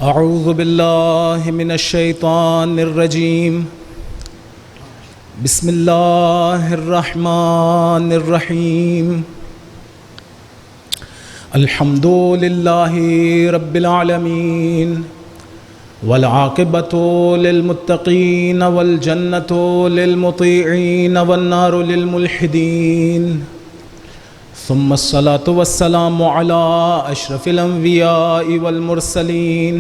اعوذ باللہ من الشیطان الرجیم بسم اللہ الرحمن الرحیم الحمد للہ رب العالمین والعاقبۃ للمتقین والجنۃ للمطیعین والنار للملحدین ثم الصلاة والسلام على أشرف الأنبياء والمرسلين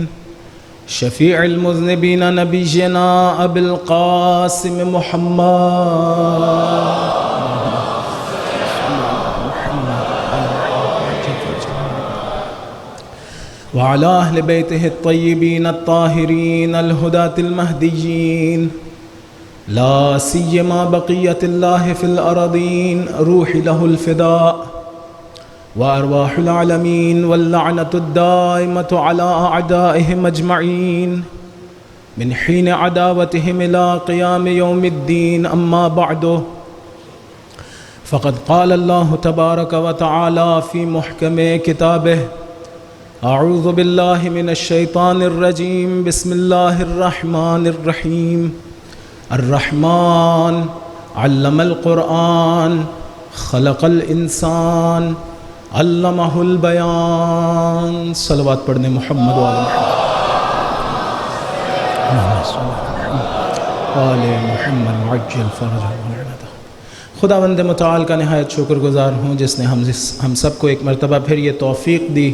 شفيع المذنبين نبينا أبي القاسم محمد وعلى أهل بيته الطيبين الطاهرين الهداة المهديين لا سيما بقية الله في الأرضين روح له الفداء وأرواح العالمين واللعنة الدائمة على أعدائهم أجمعين من حين عداوتهم إلى قيام يوم الدين أما بعد فقد قال الله تبارك وتعالى في محكم كتابه أعوذ بالله من الشيطان الرجيم بسم الله الرحمن الرحيم الرحمن علم القرآن خلق الانسان علمہ البیان صلوات پڑھنے محمد وآل محمد عجل فرجہ۔ خداوند متعال کا نہایت شکر گزار ہوں جس نے ہم سب کو ایک مرتبہ پھر یہ توفیق دی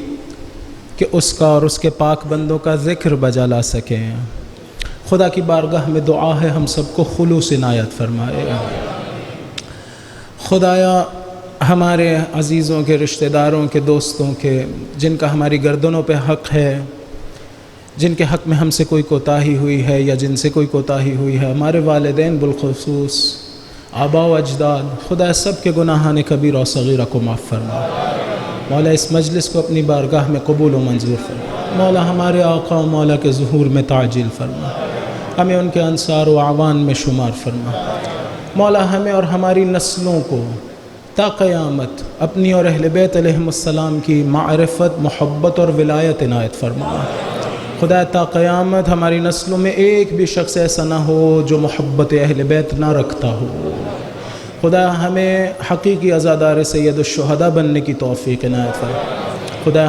کہ اس کا اور اس کے پاک بندوں کا ذکر بجا لا سکیں۔ خدا کی بارگاہ میں دعا ہے ہم سب کو خلوص عنایت فرمائے۔ خدایا ہمارے عزیزوں کے، رشتہ داروں کے، دوستوں کے، جن کا ہماری گردنوں پہ حق ہے، جن کے حق میں ہم سے کوئی کوتاہی ہوئی ہے یا جن سے کوئی کوتاہی ہوئی ہے، ہمارے والدین بالخصوص، آباء و اجداد، خدا سب کے گناہان کبیرہ و صغیرہ کو معاف فرما۔ مولا اس مجلس کو اپنی بارگاہ میں قبول و منظور فرما۔ مولا ہمارے آقا و مولا کے ظہور میں تعجیل فرما، ہمیں ان کے انصار و اعوان میں شمار فرما۔ مولا ہمیں اور ہماری نسلوں کو تا قیامت اپنی اور اہل بیت علیہم السلام کی معرفت، محبت اور ولایت عنایت فرما۔ خدا تا قیامت ہماری نسلوں میں ایک بھی شخص ایسا نہ ہو جو محبت اہل بیت نہ رکھتا ہو۔ خدا ہمیں حقیقی عزادار سید الشہداء بننے کی توفیق عنایت فرما۔ خدا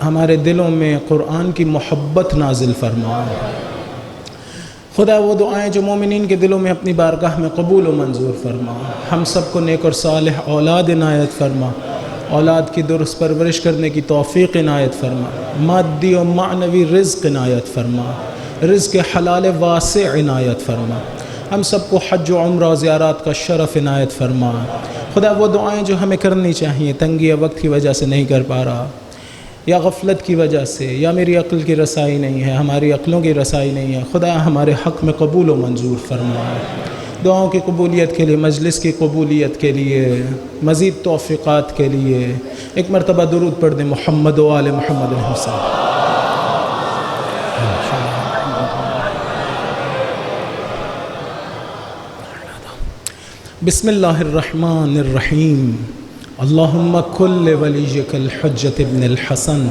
ہمارے دلوں میں قرآن کی محبت نازل فرما۔ خدا وہ دعائیں جو مومنین کے دلوں میں اپنی بارگاہ میں قبول و منظور فرما۔ ہم سب کو نیک اور صالح اولاد عنایت فرما، اولاد کی درست پرورش کرنے کی توفیق عنایت فرما، مادی و معنوی رزق عنایت فرما، رزق حلال واسع عنایت فرما۔ ہم سب کو حج و عمرہ و زیارات کا شرف عنایت فرما۔ خدا وہ دعائیں جو ہمیں کرنی چاہیے، تنگی وقت کی وجہ سے نہیں کر پا رہا، یا غفلت کی وجہ سے، یا میری عقل کی رسائی نہیں ہے، ہماری عقلوں کی رسائی نہیں ہے، خدا ہمارے حق میں قبول و منظور فرما۔ دعاؤں کی قبولیت کے لیے، مجلس کی قبولیت کے لیے، مزید توفیقات کے لیے ایک مرتبہ درود پڑھ دیں محمد و آل محمد علیہ السلام۔ بسم اللہ الرحمن الرحیم۔ اللہم کل ولیک الحجۃ ابن الحسن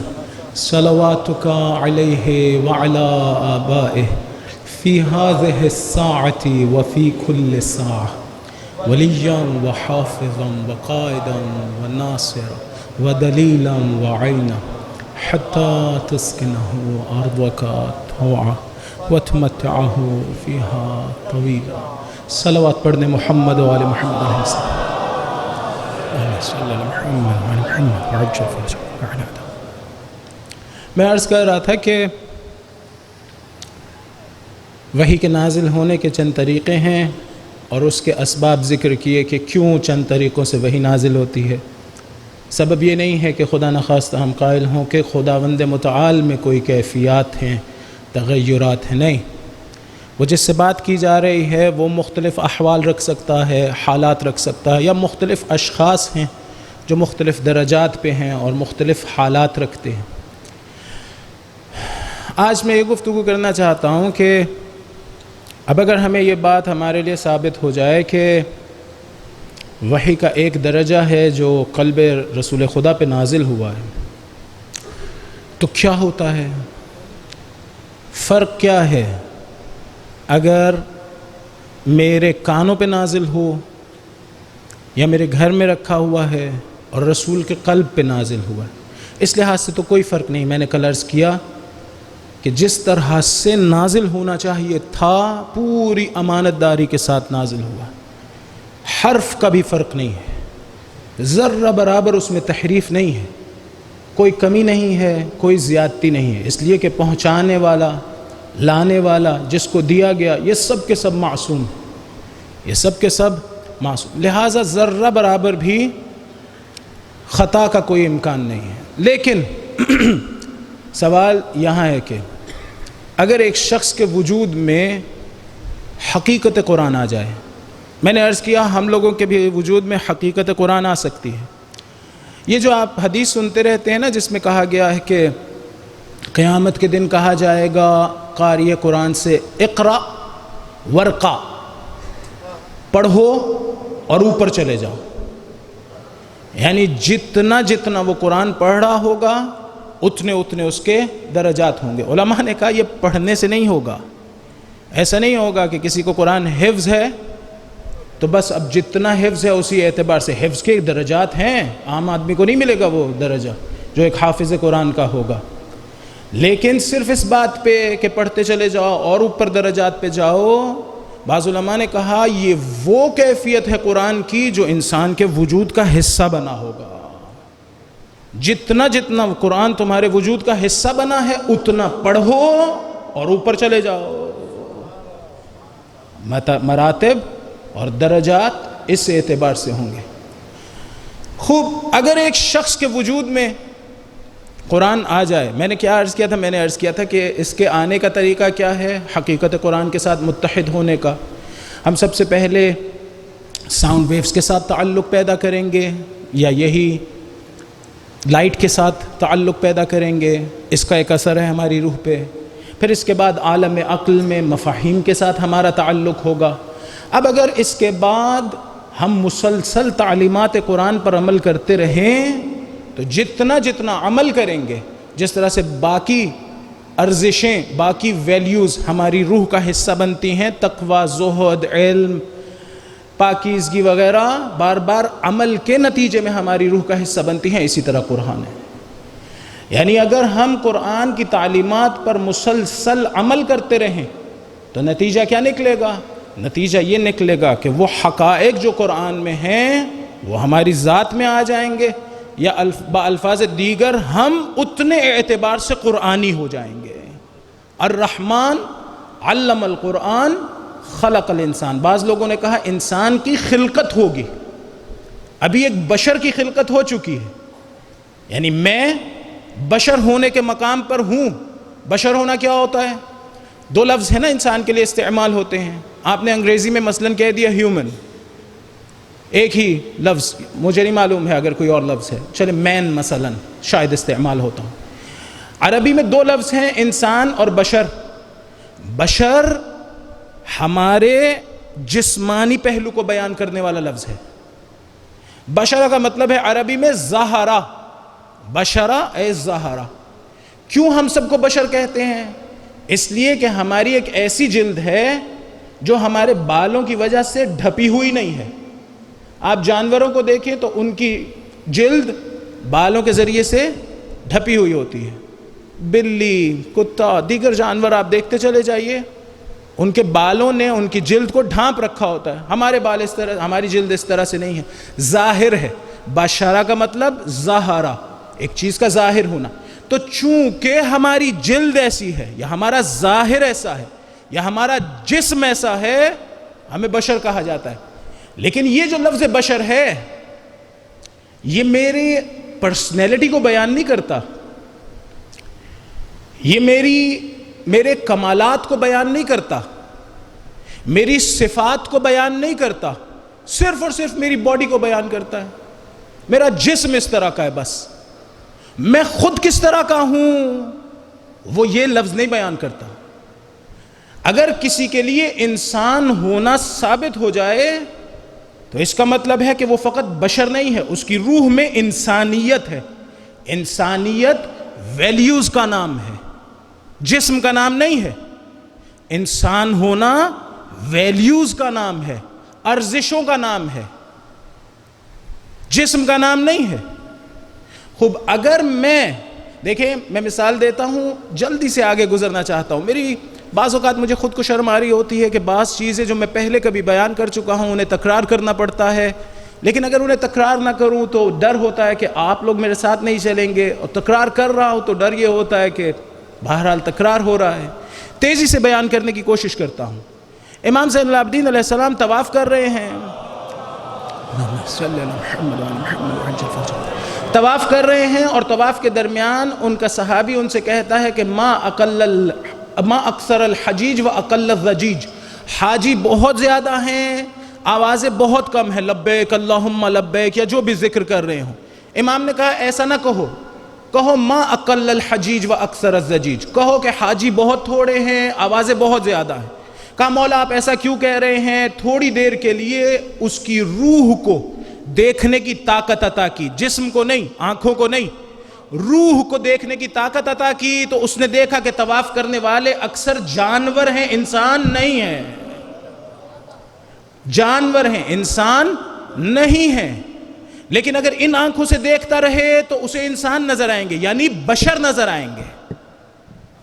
صلواتک علیہ وعلی آبائہ فی ہذہ الساعۃ وفی کل ساعہ ولیاً وحافظاً وقائداً وناصرا ودلیلا وعینا حتی تسکنہ ارضک طوعا وتمتعہ فیہا طویلا۔ صلوات پڑھنے محمد و آل محمد علیہ السلام۔ میں عرض کر رہا تھا کہ وحی کے نازل ہونے کے چند طریقے ہیں اور اس کے اسباب ذکر کیے کہ کیوں چند طریقوں سے وحی نازل ہوتی ہے۔ سبب یہ نہیں ہے کہ خدا نخواستہ ہم قائل ہوں کہ خداوند متعال میں کوئی کیفیات ہیں، تغیرات ہیں، نہیں۔ وہ جس سے بات کی جا رہی ہے وہ مختلف احوال رکھ سکتا ہے، حالات رکھ سکتا ہے، یا مختلف اشخاص ہیں جو مختلف درجات پہ ہیں اور مختلف حالات رکھتے ہیں۔ آج میں یہ گفتگو کرنا چاہتا ہوں کہ اب اگر ہمیں یہ بات ہمارے لیے ثابت ہو جائے کہ وحی کا ایک درجہ ہے جو قلب رسول خدا پہ نازل ہوا ہے، تو کیا ہوتا ہے؟ فرق کیا ہے اگر میرے کانوں پہ نازل ہو یا میرے گھر میں رکھا ہوا ہے اور رسول کے قلب پہ نازل ہوا ہے؟ اس لحاظ سے تو کوئی فرق نہیں. میں نے کل عرض کیا کہ جس طرح سے نازل ہونا چاہیے تھا پوری امانت داری کے ساتھ نازل ہوا. حرف کا بھی فرق نہیں ہے، ذرہ برابر اس میں تحریف نہیں ہے، کوئی کمی نہیں ہے، کوئی زیادتی نہیں ہے، اس لیے کہ پہنچانے والا، لانے والا، جس کو دیا گیا، یہ سب کے سب معصوم ہیں، یہ سب کے سب معصوم. لہٰذا ذرہ برابر بھی خطا کا کوئی امکان نہیں ہے. لیکن سوال یہاں ہے کہ اگر ایک شخص کے وجود میں حقیقت قرآن آ جائے، میں نے عرض کیا ہم لوگوں کے بھی وجود میں حقیقت قرآن آ سکتی ہے. یہ جو آپ حدیث سنتے رہتے ہیں نا، جس میں کہا گیا ہے کہ قیامت کے دن کہا جائے گا قاری قرآن سے اقرا ورقا، پڑھو اور اوپر چلے جاؤ. یعنی جتنا جتنا وہ قرآن پڑھ رہا ہوگا اتنے اتنے اس کے درجات ہوں گے. علماء نے کہا یہ پڑھنے سے نہیں ہوگا، ایسا نہیں ہوگا کہ کسی کو قرآن حفظ ہے تو بس اب جتنا حفظ ہے اسی اعتبار سے. حفظ کے درجات ہیں، عام آدمی کو نہیں ملے گا وہ درجہ جو ایک حافظ قرآن کا ہوگا. لیکن صرف اس بات پہ کہ پڑھتے چلے جاؤ اور اوپر درجات پہ جاؤ، بعض علماء نے کہا یہ وہ کیفیت ہے قرآن کی جو انسان کے وجود کا حصہ بنا ہوگا. جتنا جتنا قرآن تمہارے وجود کا حصہ بنا ہے اتنا پڑھو اور اوپر چلے جاؤ. مراتب اور درجات اس اعتبار سے ہوں گے. خوب، اگر ایک شخص کے وجود میں قرآن آ جائے، میں نے کیا عرض کیا تھا؟ میں نے عرض کیا تھا کہ اس کے آنے کا طریقہ کیا ہے؟ حقیقت قرآن کے ساتھ متحد ہونے کا. ہم سب سے پہلے ساؤنڈ ویوز کے ساتھ تعلق پیدا کریں گے، یا یہی لائٹ کے ساتھ تعلق پیدا کریں گے، اس کا ایک اثر ہے ہماری روح پہ. پھر اس کے بعد عالم عقل میں مفاہیم کے ساتھ ہمارا تعلق ہوگا. اب اگر اس کے بعد ہم مسلسل تعلیمات قرآن پر عمل کرتے رہیں تو جتنا جتنا عمل کریں گے، جس طرح سے باقی ارزشیں، باقی ویلیوز ہماری روح کا حصہ بنتی ہیں، تقوی، زہد، علم، پاکیزگی وغیرہ بار بار عمل کے نتیجے میں ہماری روح کا حصہ بنتی ہیں، اسی طرح قرآن ہے. یعنی اگر ہم قرآن کی تعلیمات پر مسلسل عمل کرتے رہیں تو نتیجہ کیا نکلے گا؟ نتیجہ یہ نکلے گا کہ وہ حقائق جو قرآن میں ہیں وہ ہماری ذات میں آ جائیں گے، یا بالفاظ دیگر ہم اتنے اعتبار سے قرآنی ہو جائیں گے. الرحمن علم القرآن خلق الانسان. بعض لوگوں نے کہا انسان کی خلقت ہوگی، ابھی ایک بشر کی خلقت ہو چکی ہے، یعنی میں بشر ہونے کے مقام پر ہوں. بشر ہونا کیا ہوتا ہے؟ دو لفظ ہیں نا انسان کے لیے استعمال ہوتے ہیں. آپ نے انگریزی میں مثلاً کہہ دیا ہیومن، ایک ہی لفظ، مجھے نہیں معلوم ہے اگر کوئی اور لفظ ہے، چلے مین مثلاً شاید استعمال ہوتا ہوں. عربی میں دو لفظ ہیں، انسان اور بشر. بشر ہمارے جسمانی پہلو کو بیان کرنے والا لفظ ہے. بشرہ کا مطلب ہے عربی میں ظاہرہ، بشرہ اے ظاہرہ. کیوں ہم سب کو بشر کہتے ہیں؟ اس لیے کہ ہماری ایک ایسی جلد ہے جو ہمارے بالوں کی وجہ سے ڈھپی ہوئی نہیں ہے. آپ جانوروں کو دیکھیں تو ان کی جلد بالوں کے ذریعے سے ڈھپی ہوئی ہوتی ہے. بلی، کتا، دیگر جانور آپ دیکھتے چلے جائیے، ان کے بالوں نے ان کی جلد کو ڈھانپ رکھا ہوتا ہے. ہمارے بال اس طرح، ہماری جلد اس طرح سے نہیں ہے، ظاہر ہے. بشرہ کا مطلب ظاہرہ، ایک چیز کا ظاہر ہونا. تو چونکہ ہماری جلد ایسی ہے، یا ہمارا ظاہر ایسا ہے، یا ہمارا جسم ایسا ہے، ہمیں بشر کہا جاتا ہے. لیکن یہ جو لفظ بشر ہے یہ میری پرسنالٹی کو بیان نہیں کرتا، یہ میرے کمالات کو بیان نہیں کرتا، میری صفات کو بیان نہیں کرتا، صرف اور صرف میری باڈی کو بیان کرتا ہے. میرا جسم اس طرح کا ہے، بس میں خود کس طرح کا ہوں وہ یہ لفظ نہیں بیان کرتا. اگر کسی کے لیے انسان ہونا ثابت ہو جائے تو اس کا مطلب ہے کہ وہ فقط بشر نہیں ہے، اس کی روح میں انسانیت ہے. انسانیت ویلیوز کا نام ہے، جسم کا نام نہیں ہے. انسان ہونا ویلیوز کا نام ہے، ارزشوں کا نام ہے، جسم کا نام نہیں ہے. خوب اگر دیکھیں میں مثال دیتا ہوں، جلدی سے آگے گزرنا چاہتا ہوں. میری بعض اوقات مجھے خود کو شرم آ رہی ہوتی ہے کہ بعض چیزیں جو میں پہلے کبھی بیان کر چکا ہوں انہیں تکرار کرنا پڑتا ہے، لیکن اگر انہیں تکرار نہ کروں تو ڈر ہوتا ہے کہ آپ لوگ میرے ساتھ نہیں چلیں گے، اور تکرار کر رہا ہوں تو ڈر یہ ہوتا ہے کہ بہرحال تکرار ہو رہا ہے. تیزی سے بیان کرنے کی کوشش کرتا ہوں. امام زین العابدین علیہ السلام طواف کر رہے ہیں، طواف کر رہے ہیں، اور طواف کے درمیان ان کا صحابی ان سے کہتا ہے کہ ما اکثر الحجیج و اقل الضجیج، حاجی بہت زیادہ ہیں، آوازیں بہت کم ہیں، لبیک اللہم لبیک یا جو بھی ذکر کر رہے ہوں. امام نے کہا ایسا نہ کہو ما اقل الحجیج و اکثر الضجیج، کہو کہ حاجی بہت تھوڑے ہیں، آوازیں بہت زیادہ ہیں. کہا مولا آپ ایسا کیوں کہہ رہے ہیں؟ تھوڑی دیر کے لیے اس کی روح کو دیکھنے کی طاقت عطا کی، جسم کو نہیں، آنکھوں کو نہیں، روح کو دیکھنے کی طاقت عطا کی. تو اس نے دیکھا کہ طواف کرنے والے اکثر جانور ہیں، انسان نہیں ہیں، جانور ہیں، انسان نہیں ہیں. لیکن اگر ان آنکھوں سے دیکھتا رہے تو اسے انسان نظر آئیں گے، یعنی بشر نظر آئیں گے.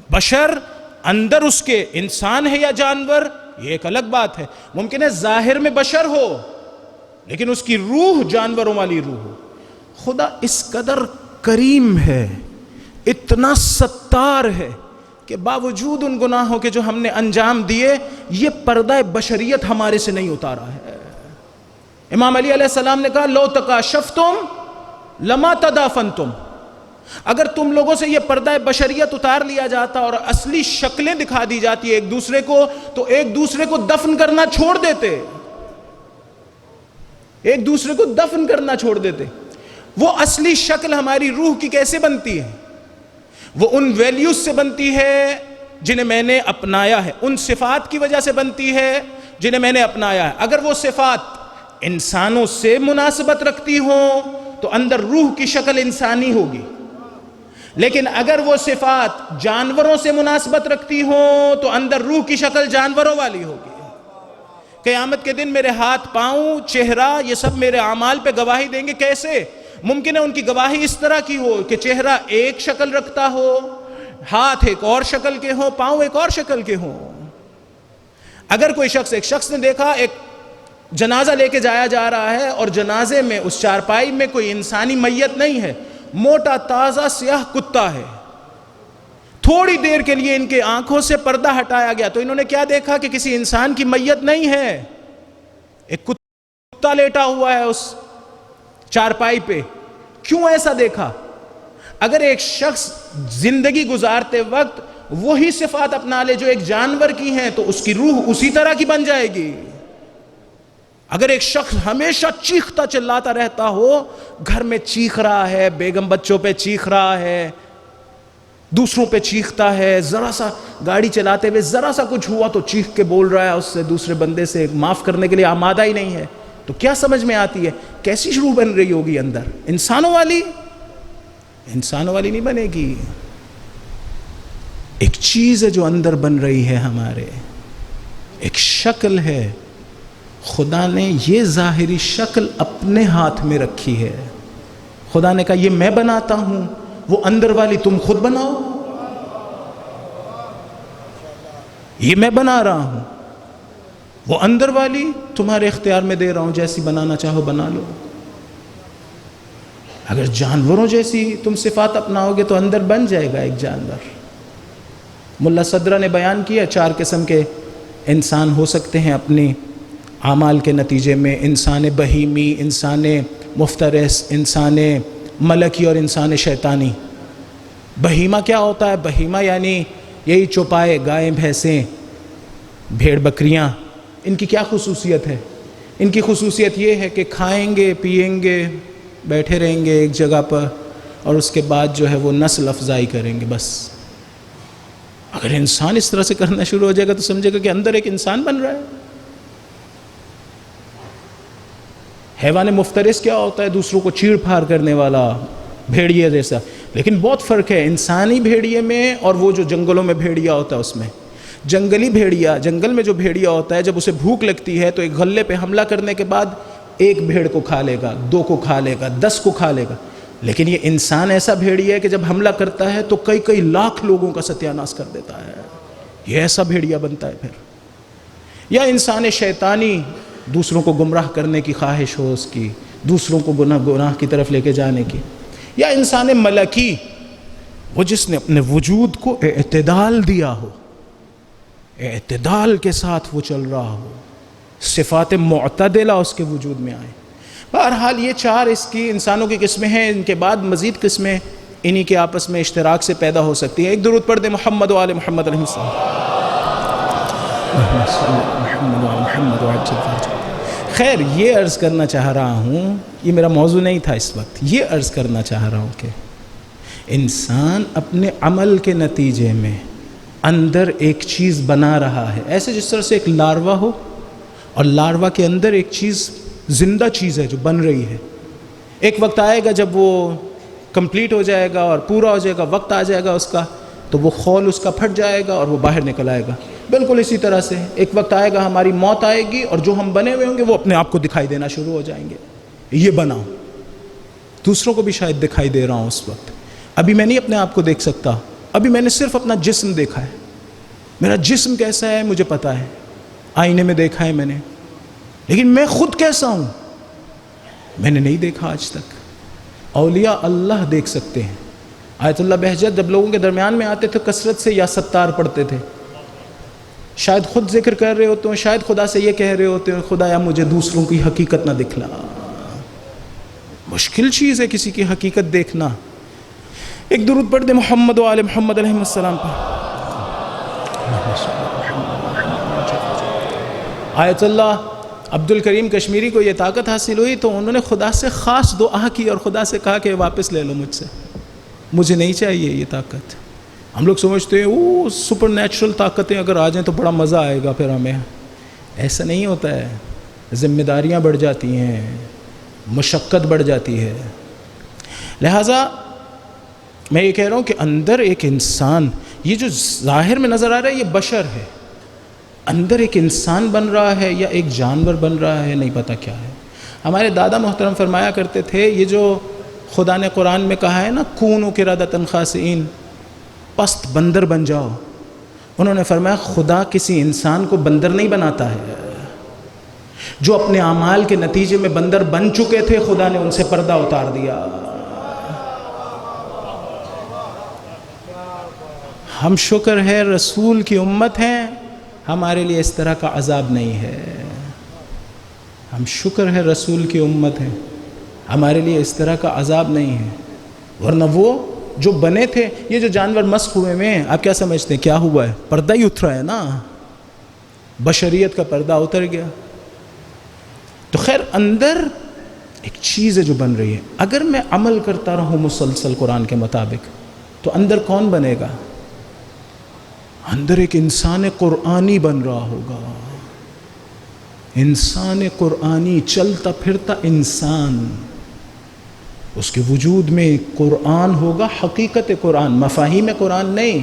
بشر اندر اس کے انسان ہے یا جانور یہ ایک الگ بات ہے. ممکن ہے ظاہر میں بشر ہو لیکن اس کی روح جانوروں والی روح ہو. خدا اس قدر کریم ہے، اتنا ستار ہے کہ باوجود ان گناہوں کے جو ہم نے انجام دیے یہ پردہ بشریت ہمارے سے نہیں اتارا ہے. امام علی علیہ السلام نے کہا لو تکاشفتم لما تدافنتم، اگر تم لوگوں سے یہ پردہ بشریت اتار لیا جاتا اور اصلی شکلیں دکھا دی جاتی ایک دوسرے کو تو ایک دوسرے کو دفن کرنا چھوڑ دیتے، ایک دوسرے کو دفن کرنا چھوڑ دیتے. وہ اصلی شکل ہماری روح کی کیسے بنتی ہے؟ وہ ان ویلیوز سے بنتی ہے جنہیں میں نے اپنایا ہے، ان صفات کی وجہ سے بنتی ہے جنہیں میں نے اپنایا ہے. اگر وہ صفات انسانوں سے مناسبت رکھتی ہوں تو اندر روح کی شکل انسانی ہوگی، لیکن اگر وہ صفات جانوروں سے مناسبت رکھتی ہوں تو اندر روح کی شکل جانوروں والی ہوگی. قیامت کے دن میرے ہاتھ، پاؤں، چہرہ یہ سب میرے اعمال پہ گواہی دیں گے. کیسے؟ ممکن ہے ان کی گواہی اس طرح کی ہو کہ چہرہ ایک شکل رکھتا ہو، ہاتھ ایک اور شکل کے ہوں، پاؤں ایک اور شکل کے ہوں. اگر کوئی ایک شخص نے دیکھا ایک جنازہ لے کے جایا جا رہا ہے اور جنازے میں اس چارپائی میں کوئی انسانی میت نہیں ہے، موٹا تازہ سیاہ کتا ہے. تھوڑی دیر کے لیے ان کے آنکھوں سے پردہ ہٹایا گیا تو انہوں نے کیا دیکھا کہ کسی انسان کی میت نہیں ہے، ایک کتا لیٹا ہوا ہے اس چارپائی پہ. کیوں ایسا دیکھا؟ اگر ایک شخص زندگی گزارتے وقت وہی صفات اپنا لے جو ایک جانور کی ہیں تو اس کی روح اسی طرح کی بن جائے گی. اگر ایک شخص ہمیشہ چیختا چلاتا رہتا ہو، گھر میں چیخ رہا ہے، بیگم بچوں پہ چیخ رہا ہے، دوسروں پہ چیختا ہے، ذرا سا گاڑی چلاتے ہوئے ذرا سا کچھ ہوا تو چیخ کے بول رہا ہے، اس سے دوسرے بندے سے معاف کرنے کے لیے آمادہ ہی نہیں ہے، تو کیا سمجھ میں آتی ہے؟ کیسی روح بن رہی ہوگی اندر؟ انسانوں والی نہیں بنے گی. ایک چیز ہے جو اندر بن رہی ہے ہمارے، ایک شکل ہے. خدا نے یہ ظاہری شکل اپنے ہاتھ میں رکھی ہے. خدا نے کہا یہ میں بناتا ہوں، وہ اندر والی تم خود بناؤ. یہ میں بنا رہا ہوں، وہ اندر والی تمہارے اختیار میں دے رہا ہوں، جیسی بنانا چاہو بنا لو. اگر جانوروں جیسی تم صفات اپناؤ گے تو اندر بن جائے گا ایک جانور. ملا صدرہ نے بیان کیا 4 قسم کے انسان ہو سکتے ہیں اپنی اعمال کے نتیجے میں: انسان بہیمی، انسان مفترس، انسان ملکی اور انسان شیطانی. بہیمہ کیا ہوتا ہے؟ بہیمہ یعنی یہی چوپائے، گائیں، بھینسیں، بھیڑ بکریاں. ان کی کیا خصوصیت ہے؟ ان کی خصوصیت یہ ہے کہ کھائیں گے، پیئیں گے، بیٹھے رہیں گے ایک جگہ پر اور اس کے بعد جو ہے وہ نسل افزائی کریں گے بس. اگر انسان اس طرح سے کرنا شروع ہو جائے گا تو سمجھے گا کہ اندر ایک انسان بن رہا ہے. حیوان مفترس کیا ہوتا ہے؟ دوسروں کو چیڑ پھاڑ کرنے والا، بھیڑیے جیسا. لیکن بہت فرق ہے انسانی بھیڑیے میں اور وہ جو جنگلوں میں بھیڑیا ہوتا ہے اس میں. جنگلی بھیڑیا، جنگل میں جو بھیڑیا ہوتا ہے، جب اسے بھوک لگتی ہے تو ایک غلے پہ حملہ کرنے کے بعد ایک بھیڑ کو کھا لے گا، 2 کو کھا لے گا، 10 کو کھا لے گا. لیکن یہ انسان ایسا بھیڑیا ہے کہ جب حملہ کرتا ہے تو کئی لاکھ لوگوں کا ستیہ ناش کر دیتا ہے. یہ ایسا بھیڑیا بنتا ہے پھر. یا انسان شیطانی، دوسروں کو گمراہ کرنے کی خواہش ہو اس کی، دوسروں کو گناہ کی طرف لے کے جانے کی. یا انسان ملکی، وہ جس نے اپنے وجود کو اعتدال دیا ہو، اعتدال کے ساتھ وہ چل رہا ہو، صفات معتدلہ اس کے وجود میں آئے. بہرحال یہ 4 اس کی انسانوں کی قسمیں ہیں. ان کے بعد مزید قسمیں انہی کے آپس میں اشتراک سے پیدا ہو سکتی ہیں. ایک درود پڑھ دیں محمد و آل محمد علیہ السلام. خیر، یہ عرض کرنا چاہ رہا ہوں، یہ میرا موضوع نہیں تھا اس وقت، یہ عرض کرنا چاہ رہا ہوں کہ انسان اپنے عمل کے نتیجے میں اندر ایک چیز بنا رہا ہے. ایسے جس طرح سے ایک لاروا ہو اور لاروا کے اندر ایک چیز، زندہ چیز ہے جو بن رہی ہے. ایک وقت آئے گا جب وہ کمپلیٹ ہو جائے گا اور پورا ہو جائے گا، وقت آ جائے گا اس کا، تو وہ خول اس کا پھٹ جائے گا اور وہ باہر نکل آئے گا. بالکل اسی طرح سے ایک وقت آئے گا ہماری موت آئے گی اور جو ہم بنے ہوئے ہوں گے وہ اپنے آپ کو دکھائی دینا شروع ہو جائیں گے. یہ بناؤ، دوسروں کو بھی شاید دکھائی دے رہا ہوں اس وقت. ابھی میں نہیں اپنے آپ کو دیکھ سکتا، ابھی میں نے صرف اپنا جسم دیکھا ہے. میرا جسم کیسا ہے مجھے پتا ہے، آئینے میں دیکھا ہے میں نے، لیکن میں خود کیسا ہوں میں نے نہیں دیکھا آج تک. اولیاء اللہ دیکھ سکتے ہیں. آیت اللہ بہجت جب لوگوں کے درمیان میں آتے تھے کثرت سے یا ستار پڑھتے تھے. شاید خود ذکر کر رہے ہوتے ہیں، شاید خدا سے یہ کہہ رہے ہوتے ہیں خدایا مجھے دوسروں کی حقیقت نہ دکھلا. مشکل چیز ہے کسی کی حقیقت دیکھنا. ایک درود پڑھ دے محمد و آل محمد علیہ السلام پر. آیت اللہ عبد الکریم کشمیری کو یہ طاقت حاصل ہوئی تو انہوں نے خدا سے خاص دعا کی اور خدا سے کہا کہ واپس لے لو مجھ سے، مجھے نہیں چاہیے یہ طاقت. ہم لوگ سمجھتے ہیں سپر نیچرل طاقتیں اگر آ جائیں تو بڑا مزہ آئے گا پھر ہمیں. ایسا نہیں ہوتا ہے. ذمہ داریاں بڑھ جاتی ہیں، مشقت بڑھ جاتی ہے. لہٰذا میں یہ کہہ رہا ہوں کہ اندر ایک انسان، یہ جو ظاہر میں نظر آ رہا ہے یہ بشر ہے، اندر ایک انسان بن رہا ہے یا ایک جانور بن رہا ہے نہیں پتہ کیا ہے. ہمارے دادا محترم فرمایا کرتے تھے یہ جو خدا نے قرآن میں کہا ہے نا کونوا قردۃ خاسئین، پست بندر بن جاؤ، انہوں نے فرمایا خدا کسی انسان کو بندر نہیں بناتا ہے. جو اپنے اعمال کے نتیجے میں بندر بن چکے تھے خدا نے ان سے پردہ اتار دیا. ہم شکر ہے رسول کی امت ہیں، ہمارے لیے اس طرح کا عذاب نہیں ہے. ہم شکر ہے رسول کی امت ہیں، ہمارے لیے اس طرح کا عذاب نہیں ہے. ورنہ وہ جو بنے تھے، یہ جو جانور مسخ ہوئے میں آپ کیا سمجھتے ہیں کیا ہوا ہے؟ پردہ ہی اترا ہے نا، بشریت کا پردہ اتر گیا. تو خیر اندر ایک چیز ہے جو بن رہی ہے. اگر میں عمل کرتا رہوں مسلسل قرآن کے مطابق تو اندر کون بنے گا؟ اندر ایک انسان قرآنی بن رہا ہوگا. انسان قرآنی، چلتا پھرتا انسان، اس کے وجود میں قرآن ہوگا، حقیقت قرآن، مفاہیم قرآن نہیں،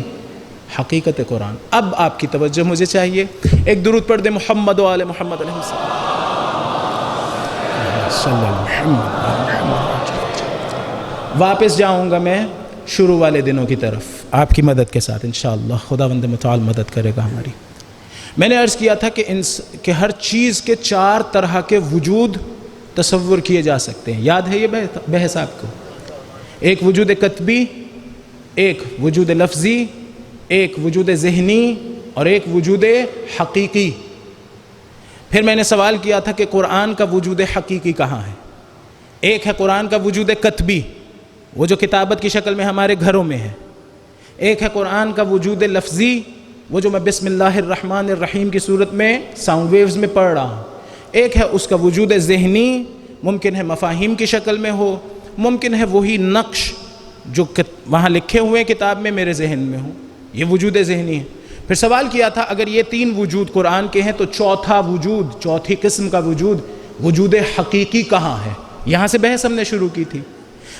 حقیقت قرآن. اب آپ کی توجہ مجھے چاہیے. ایک درود پڑھ دے محمد و آل محمد علیہ السلام. واپس جاؤں گا میں شروع والے دنوں کی طرف آپ کی مدد کے ساتھ انشاءاللہ. خداوند متعال مدد کرے گا ہماری. میں نے عرض کیا تھا کہ ہر چیز کے 4 طرح کے وجود تصور کیے جا سکتے ہیں. یاد ہے یہ بحث آپ کو؟ ایک وجود قطبی، ایک وجود لفظی، ایک وجود ذہنی اور ایک وجود حقیقی. پھر میں نے سوال کیا تھا کہ قرآن کا وجود حقیقی کہاں ہے؟ ایک ہے قرآن کا وجود قطبی، وہ جو کتابت کی شکل میں ہمارے گھروں میں ہے. ایک ہے قرآن کا وجود لفظی، وہ جو میں بسم اللہ الرحمن الرحیم کی صورت میں ساؤنڈ ویوز میں پڑھ رہا ہوں. ایک ہے اس کا وجود ذہنی، ممکن ہے مفاہیم کی شکل میں ہو، ممکن ہے وہی نقش جو وہاں لکھے ہوئے کتاب میں میرے ذہن میں ہوں. یہ وجود ذہنی ہے. پھر سوال کیا تھا اگر یہ 3 وجود قرآن کے ہیں تو چوتھا وجود، چوتھی قسم کا وجود، وجود حقیقی کہاں ہے؟ یہاں سے بحث ہم نے شروع کی تھی.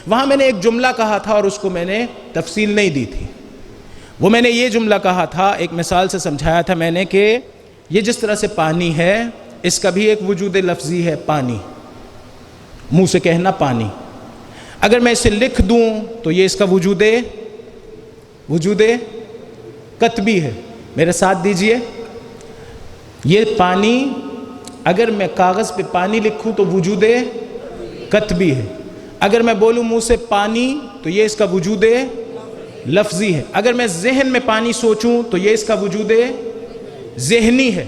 وہاں میں نے ایک جملہ کہا تھا اور اس کو میں نے تفصیل نہیں دی تھی. وہ میں نے یہ جملہ کہا تھا، ایک مثال سے سمجھایا تھا میں نے کہ یہ جس طرح سے پانی ہے اس کا بھی ایک وجود لفظی ہے، پانی، منہ سے کہنا پانی. اگر میں اسے لکھ دوں تو یہ اس کا وجود کتبی ہے. میرے ساتھ دیجئے، یہ پانی اگر میں کاغذ پہ پانی لکھوں تو وجود کتبی ہے. اگر میں بولوں منہ سے پانی تو یہ اس کا وجود لفظی ہے. اگر میں ذہن میں پانی سوچوں تو یہ اس کا وجود ذہنی ہے.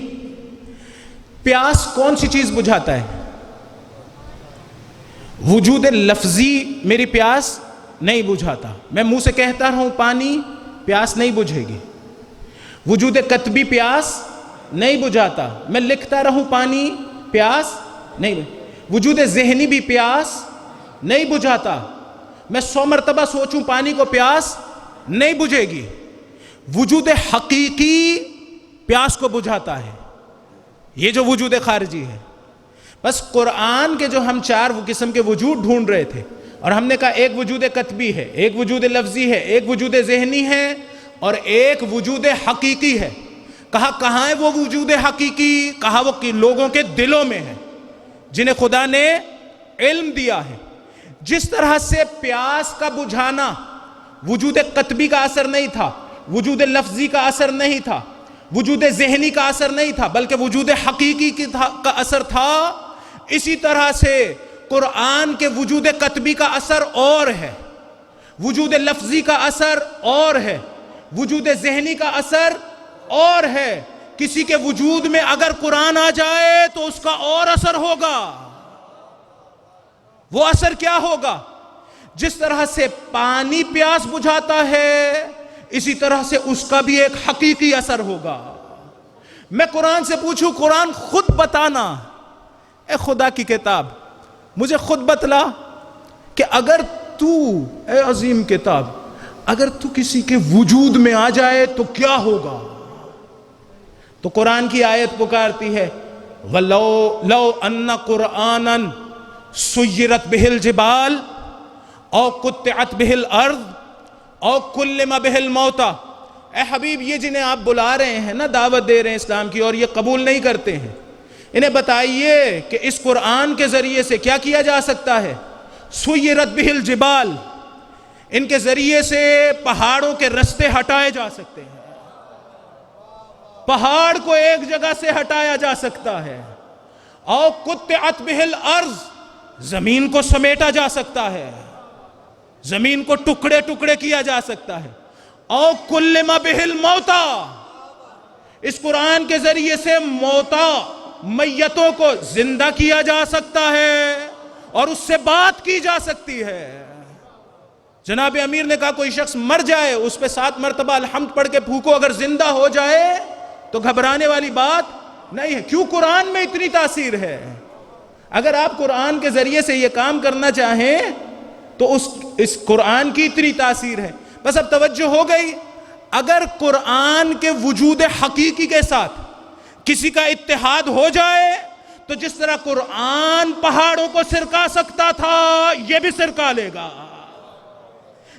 پیاس کون سی چیز بجھاتا ہے؟ وجود لفظی میری پیاس نہیں بجھاتا. میں منہ سے کہتا رہوں پانی، پیاس نہیں بجھے گی. وجود کتبی پیاس نہیں بجھاتا. میں لکھتا رہوں پانی، پیاس نہیں. وجود ذہنی بھی پیاس نہیں بجھاتا. میں 100 مرتبہ سوچوں پانی کو، پیاس نہیں بجھے گی. وجود حقیقی پیاس کو بجھاتا ہے، یہ جو وجود خارجی ہے. بس قرآن کے جو ہم 4 قسم کے وجود ڈھونڈ رہے تھے، اور ہم نے کہا ایک وجود کتبی ہے، ایک وجود لفظی ہے، ایک وجود ذہنی ہے، اور ایک وجود حقیقی ہے. کہا کہاں ہے وہ وجود حقیقی؟ کہا وہ لوگوں کے دلوں میں ہے جنہیں خدا نے علم دیا ہے. جس طرح سے پیاس کا بجھانا وجود قطبی کا اثر نہیں تھا، وجود لفظی کا اثر نہیں تھا، وجود ذہنی کا اثر نہیں تھا، بلکہ وجود حقیقی کا اثر تھا، اسی طرح سے قرآن کے وجود قطبی کا اثر اور ہے، وجود لفظی کا اثر اور ہے، وجود ذہنی کا اثر اور ہے. کسی کے وجود میں اگر قرآن آ جائے تو اس کا اور اثر ہوگا. وہ اثر کیا ہوگا؟ جس طرح سے پانی پیاس بجھاتا ہے، اسی طرح سے اس کا بھی ایک حقیقی اثر ہوگا. میں قرآن سے پوچھوں، قرآن خود بتانا، اے خدا کی کتاب مجھے خود بتلا کہ اگر تو، اے عظیم کتاب، اگر تو کسی کے وجود میں آ جائے تو کیا ہوگا؟ تو قرآن کی آیت پکارتی ہے لو ان قرآنا سیرت بہ الجبال او قطعت بہ الارض او کلم بہ الموتى. اے حبیب، یہ جنہیں آپ بلا رہے ہیں نا، دعوت دے رہے ہیں اسلام کی، اور یہ قبول نہیں کرتے ہیں، انہیں بتائیے کہ اس قرآن کے ذریعے سے کیا کیا جا سکتا ہے. سیرت بہ الجبال، ان کے ذریعے سے پہاڑوں کے رستے ہٹائے جا سکتے ہیں، پہاڑ کو ایک جگہ سے ہٹایا جا سکتا ہے. او قطعت بہ الارض، زمین کو سمیٹا جا سکتا ہے، زمین کو ٹکڑے ٹکڑے کیا جا سکتا ہے. او کلم بہ الموتى، اس قرآن کے ذریعے سے میتوں کو زندہ کیا جا سکتا ہے اور اس سے بات کی جا سکتی ہے. جناب امیر نے کہا کوئی شخص مر جائے، اس پہ 7 مرتبہ الحمد پڑھ کے پھونکو، اگر زندہ ہو جائے تو گھبرانے والی بات نہیں ہے. کیوں؟ قرآن میں اتنی تاثیر ہے. اگر آپ قرآن کے ذریعے سے یہ کام کرنا چاہیں تو اس قرآن کی اتنی تاثیر ہے. بس اب توجہ ہو گئی. اگر قرآن کے وجود حقیقی کے ساتھ کسی کا اتحاد ہو جائے تو جس طرح قرآن پہاڑوں کو سرکا سکتا تھا، یہ بھی سرکا لے گا.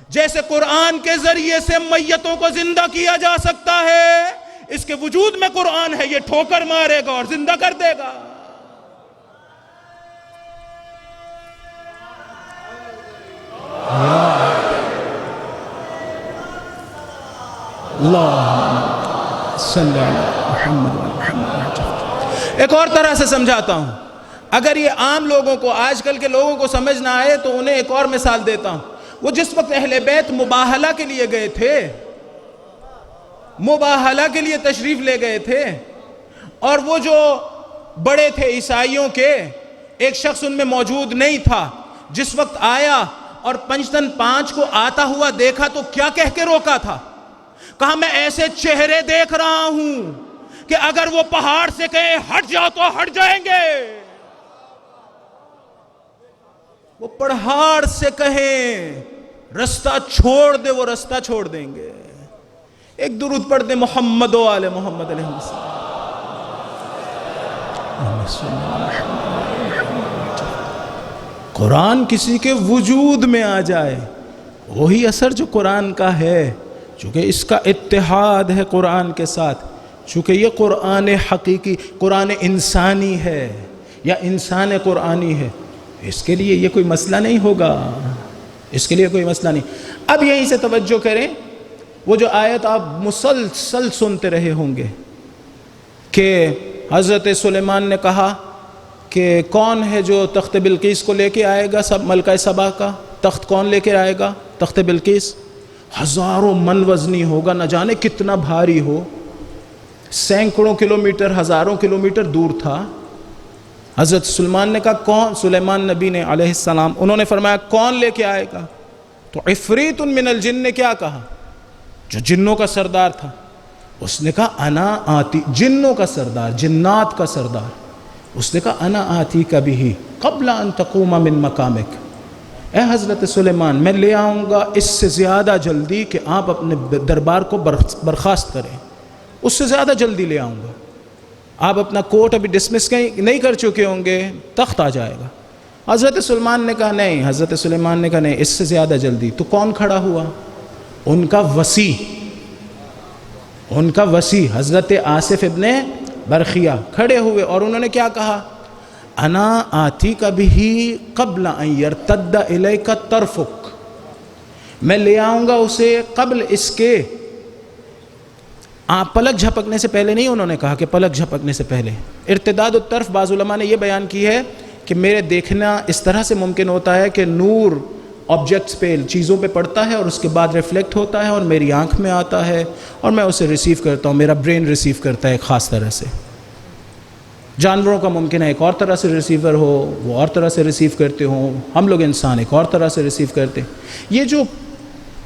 جیسے قرآن کے ذریعے سے میتوں کو زندہ کیا جا سکتا ہے، اس کے وجود میں قرآن ہے، یہ ٹھوکر مارے گا اور زندہ کر دے گا. اللہ صلی اللہ محمد. ایک اور طرح سے سمجھاتا ہوں، اگر یہ عام لوگوں کو، آج کل کے لوگوں کو سمجھ نہ آئے تو انہیں ایک اور مثال دیتا ہوں. وہ جس وقت اہل بیت مباہلہ کے لیے گئے تھے، مباہلہ کے لیے تشریف لے گئے تھے، اور وہ جو بڑے تھے عیسائیوں کے، ایک شخص ان میں موجود نہیں تھا. جس وقت آیا اور پنجتن 5 کو آتا ہوا دیکھا تو کیا کہہ کے روکا تھا؟ کہا میں ایسے چہرے دیکھ رہا ہوں کہ اگر وہ پہاڑ سے کہیں ہٹ جاؤ تو ہٹ جائیں گے، وہ پہاڑ سے کہیں رستہ چھوڑ دے، وہ رستہ چھوڑ دیں گے. ایک درود پڑھ دیں محمد و آل محمد علیہ السلام. قرآن کسی کے وجود میں آ جائے، وہی اثر جو قرآن کا ہے، چونکہ اس کا اتحاد ہے قرآن کے ساتھ، چونکہ یہ قرآن حقیقی، قرآن انسانی ہے یا انسان قرآنی ہے، اس کے لیے یہ کوئی مسئلہ نہیں ہوگا، اس کے لیے کوئی مسئلہ نہیں۔ اب یہیں سے توجہ کریں، وہ جو آیت آپ مسلسل سنتے رہے ہوں گے کہ حضرت سلیمان نے کہا کہ کون ہے جو تخت بلقیس کو لے کے آئے گا، سب ملکہ سبا کا تخت کون لے کے آئے گا؟ تخت بلقیس ہزاروں من وزنی ہوگا، نہ جانے کتنا بھاری ہو، سینکڑوں کلومیٹر، ہزاروں کلومیٹر دور تھا۔ حضرت سلیمان نے کہا کون؟ سلیمان نبی نے علیہ السلام، انہوں نے فرمایا کون لے کے آئے گا؟ تو عفریت من الجن نے کیا کہا؟ جو جنوں کا سردار تھا، اس نے کہا انا آتی، جنوں کا سردار، جنات کا سردار، اس نے کہا انا آتی کبھی قبل ان تقوم من مقامک، اے حضرت سلیمان میں لے آؤں گا اس سے زیادہ جلدی کہ آپ اپنے دربار کو برخاست کریں، اس سے زیادہ جلدی لے آؤں گا، آپ اپنا کوٹ ابھی ڈسمس نہیں کر چکے ہوں گے، تخت آ جائے گا۔ حضرت سلیمان نے کہا نہیں، حضرت سلیمان نے کہا نہیں، اس سے زیادہ جلدی۔ تو کون کھڑا ہوا؟ ان کا وصی حضرت آصف ابن برخیہ کھڑے ہوئے، اور انہوں نے کیا کہا؟ انا آتی کبھی قبل ان یرتد الیک طرفک، میں لے آؤں گا اسے قبل اس کے، پلک جھپکنے سے پہلے نہیں، انہوں نے کہا کہ پلک جھپکنے سے پہلے۔ ارتداد الطرف بعض علماء نے یہ بیان کی ہے کہ میرے دیکھنا اس طرح سے ممکن ہوتا ہے کہ نور آبجیکٹس پہ، چیزوں پہ پڑتا ہے اور اس کے بعد ریفلیکٹ ہوتا ہے اور میری آنکھ میں آتا ہے اور میں اسے ریسیو کرتا ہوں، میرا برین ریسیو کرتا ہے ایک خاص طرح سے۔ جانوروں کا ممکن ہے ایک اور طرح سے ریسیور ہو، وہ اور طرح سے ریسیو کرتے ہوں، ہم لوگ انسان ایک اور طرح سے ریسیو کرتے ہیں۔ یہ جو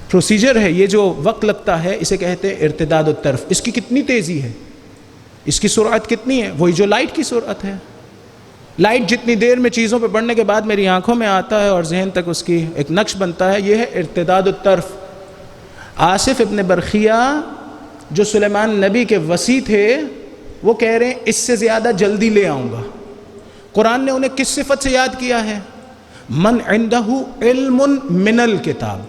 پروسیجر ہے، یہ جو وقت لگتا ہے، اسے کہتے ہیں ارتداد الطرف۔ اس کی کتنی تیزی ہے، اس کی سرعت کتنی ہے؟ وہی جو لائٹ کی سرعت ہے۔ لائٹ جتنی دیر میں چیزوں پہ پڑنے کے بعد میری آنکھوں میں آتا ہے اور ذہن تک اس کی ایک نقش بنتا ہے، یہ ہے ارتداد الطرف۔ آصف ابن برخیہ جو سلیمان نبی کے وصی تھے، وہ کہہ رہے ہیں اس سے زیادہ جلدی لے آؤں گا۔ قرآن نے انہیں کس صفت سے یاد کیا ہے؟ من عندہ علم من الکتاب،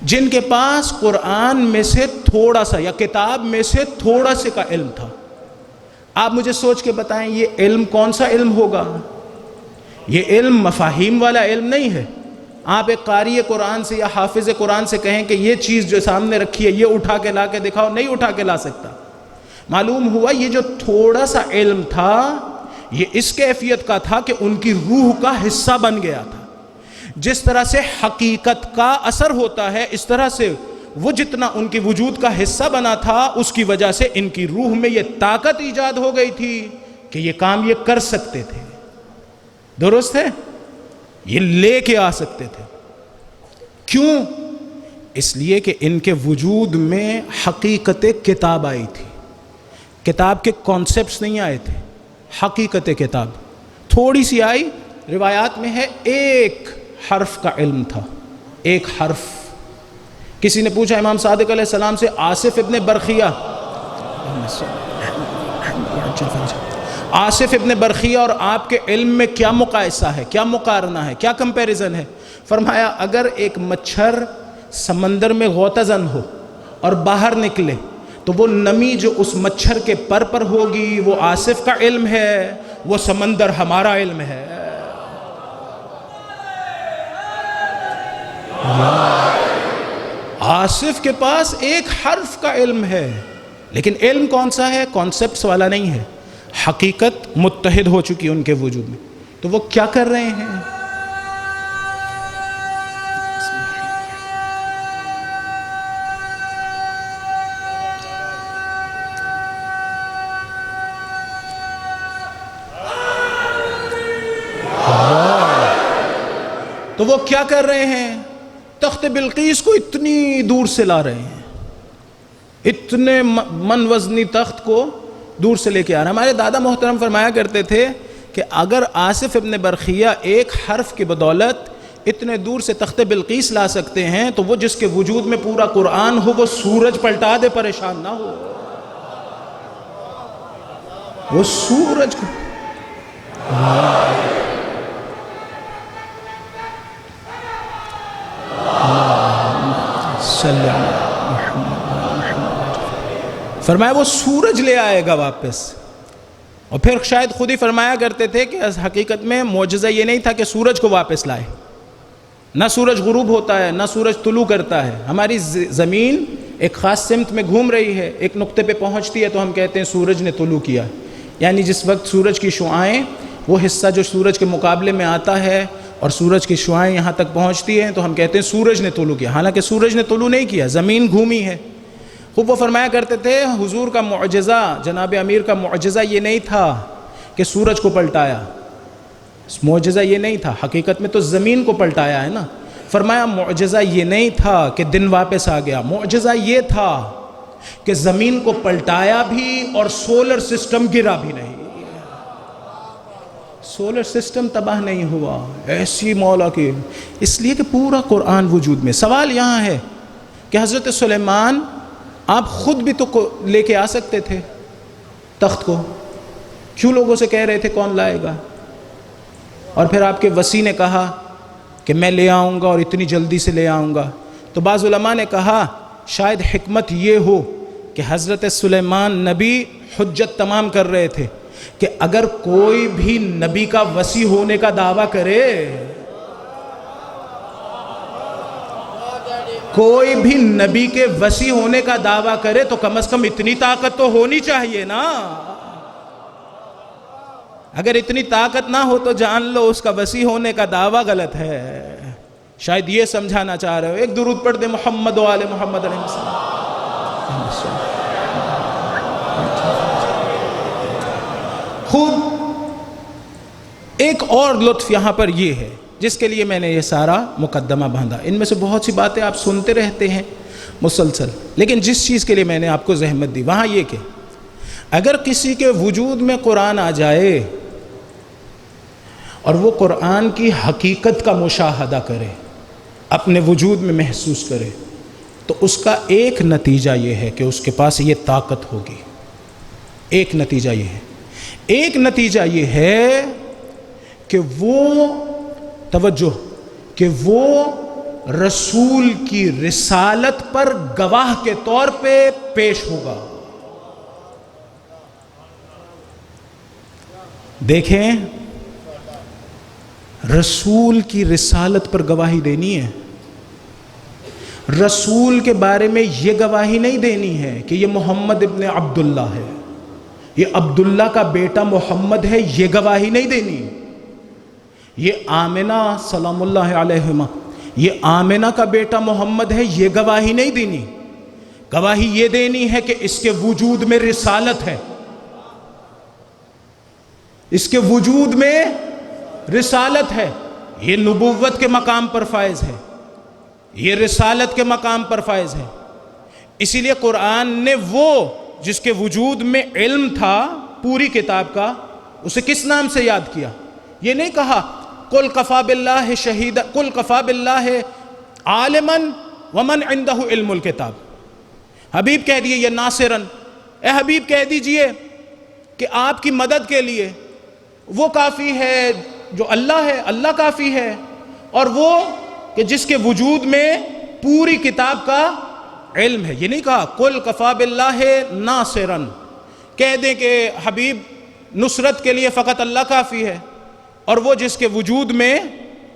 جن کے پاس قرآن میں سے تھوڑا سا یا کتاب میں سے تھوڑا سے کا علم تھا۔ آپ مجھے سوچ کے بتائیں یہ علم کون سا علم ہوگا؟ یہ علم مفاہیم والا علم نہیں ہے۔ آپ ایک قاری قرآن سے یا حافظ قرآن سے کہیں کہ یہ چیز جو سامنے رکھی ہے یہ اٹھا کے لا کے دکھاؤ، نہیں اٹھا کے لا سکتا۔ معلوم ہوا یہ جو تھوڑا سا علم تھا، یہ اس کیفیت کا تھا کہ ان کی روح کا حصہ بن گیا تھا۔ جس طرح سے حقیقت کا اثر ہوتا ہے، اس طرح سے وہ جتنا ان کی وجود کا حصہ بنا تھا، اس کی وجہ سے ان کی روح میں یہ طاقت ایجاد ہو گئی تھی کہ یہ کام یہ کر سکتے تھے۔ درست ہے؟ یہ لے کے آ سکتے تھے۔ کیوں؟ اس لیے کہ ان کے وجود میں حقیقت کتاب آئی تھی۔ کتاب کے کانسیپٹس نہیں آئے تھے، حقیقت کتاب تھوڑی سی آئی۔ روایات میں ہے ایک حرف کا علم تھا، ایک حرف۔ کسی نے پوچھا امام صادق علیہ السلام سے، آصف ابن برخیہ، آصف ابن برخیہ اور آپ کے علم میں کیا مقایسہ ہے، کیا مقارنہ ہے، کیا کمپیریزن ہے؟ فرمایا اگر ایک مچھر سمندر میں غوطہ زن ہو اور باہر نکلے تو وہ نمی جو اس مچھر کے پر ہوگی وہ آصف کا علم ہے، وہ سمندر ہمارا علم ہے۔ آصف کے پاس ایک حرف کا علم ہے، لیکن علم کون سا ہے؟ کانسیپٹس والا نہیں ہے، حقیقت متحد ہو چکی ان کے وجود میں۔ تو وہ کیا کر رہے ہیں؟ تو وہ کیا کر رہے ہیں؟ تخت بلقیس کو اتنی دور سے لا رہے ہیں، اتنے من وزنی تخت کو دور سے لے کے آ رہے ہیں۔ ہمارے دادا محترم فرمایا کرتے تھے کہ اگر آصف ابن برخیہ ایک حرف کی بدولت اتنے دور سے تخت بلقیس لا سکتے ہیں تو وہ جس کے وجود میں پورا قرآن ہو، وہ سورج پلٹا دے پریشان نہ ہو۔ وہ سورج صلی اللہ محمد۔ فرمایا وہ سورج لے آئے گا واپس۔ اور پھر شاید خود ہی فرمایا کرتے تھے کہ حقیقت میں معجزہ یہ نہیں تھا کہ سورج کو واپس لائے، نہ سورج غروب ہوتا ہے نہ سورج طلوع کرتا ہے، ہماری زمین ایک خاص سمت میں گھوم رہی ہے، ایک نقطے پہ پہنچتی ہے تو ہم کہتے ہیں سورج نے طلوع کیا، یعنی جس وقت سورج کی شعاعیں، وہ حصہ جو سورج کے مقابلے میں آتا ہے اور سورج کی شعاعیں یہاں تک پہنچتی ہیں تو ہم کہتے ہیں سورج نے طلوع کیا، حالانکہ سورج نے طلوع نہیں کیا، زمین گھومی ہے۔ خوب وہ فرمایا کرتے تھے حضور کا معجزہ، جناب امیر کا معجزہ یہ نہیں تھا کہ سورج کو پلٹایا، معجزہ یہ نہیں تھا، حقیقت میں تو زمین کو پلٹایا ہے نا۔ فرمایا معجزہ یہ نہیں تھا کہ دن واپس آ گیا، معجزہ یہ تھا کہ زمین کو پلٹایا بھی اور سولر سسٹم گرا بھی نہیں، سولر سسٹم تباہ نہیں ہوا، ایسی مولا کی، اس لیے کہ پورا قرآن وجود میں۔ سوال یہاں ہے کہ حضرت سلیمان آپ خود بھی تو لے کے آ سکتے تھے تخت کو، کیوں لوگوں سے کہہ رہے تھے کون لائے گا؟ اور پھر آپ کے وسیع نے کہا کہ میں لے آؤں گا اور اتنی جلدی سے لے آؤں گا۔ تو بعض علماء نے کہا شاید حکمت یہ ہو کہ حضرت سلیمان نبی حجت تمام کر رہے تھے کہ اگر کوئی بھی نبی کا وسیع ہونے کا دعویٰ کرے، کوئی بھی نبی کے وسیع ہونے کا دعویٰ کرے تو کم از کم اتنی طاقت تو ہونی چاہیے نا۔ اگر اتنی طاقت نہ ہو تو جان لو اس کا وسیع ہونے کا دعویٰ غلط ہے، شاید یہ سمجھانا چاہ رہے ہو۔ ایک درود پڑھ دیں محمد و آل محمد علیہ السلام۔ خوب ایک اور لطف یہاں پر یہ ہے جس کے لیے میں نے یہ سارا مقدمہ باندھا، ان میں سے بہت سی باتیں آپ سنتے رہتے ہیں مسلسل، لیکن جس چیز کے لیے میں نے آپ کو زحمت دی وہاں یہ کہ اگر کسی کے وجود میں قرآن آ جائے اور وہ قرآن کی حقیقت کا مشاہدہ کرے، اپنے وجود میں محسوس کرے، تو اس کا ایک نتیجہ یہ ہے کہ اس کے پاس یہ طاقت ہوگی۔ ایک نتیجہ یہ ہے، ایک نتیجہ یہ ہے کہ وہ توجہ کہ وہ رسول کی رسالت پر گواہ کے طور پہ پیش ہوگا۔ دیکھیں، رسول کی رسالت پر گواہی دینی ہے، رسول کے بارے میں یہ گواہی نہیں دینی ہے کہ یہ محمد ابن عبداللہ ہے، یہ عبداللہ کا بیٹا محمد ہے، یہ گواہی نہیں دینی۔ یہ آمنہ سلام اللہ علیہما، یہ آمنہ کا بیٹا محمد ہے، یہ گواہی نہیں دینی۔ گواہی یہ دینی ہے کہ اس کے وجود میں رسالت ہے، اس کے وجود میں رسالت ہے، یہ نبوت کے مقام پر فائز ہے، یہ رسالت کے مقام پر فائز ہے۔ اسی لیے قرآن نے وہ جس کے وجود میں علم تھا پوری کتاب کا، اسے کس نام سے یاد کیا؟ یہ نہیں کہا قل کفا باللہ شہیدا، قل کفا باللہ عالما ومن عنده علم الکتاب۔ حبیب کہہ دیئے یہ ناصرن، اے حبیب کہہ دیجئے کہ آپ کی مدد کے لیے وہ کافی ہے جو اللہ ہے، اللہ کافی ہے، اور وہ کہ جس کے وجود میں پوری کتاب کا علم ہے۔ یہ نہیں کہا قل کفا باللہ ناصرن، کہہ دیں کہ حبیب نصرت کے لیے فقط اللہ کافی ہے، اور وہ جس کے وجود میں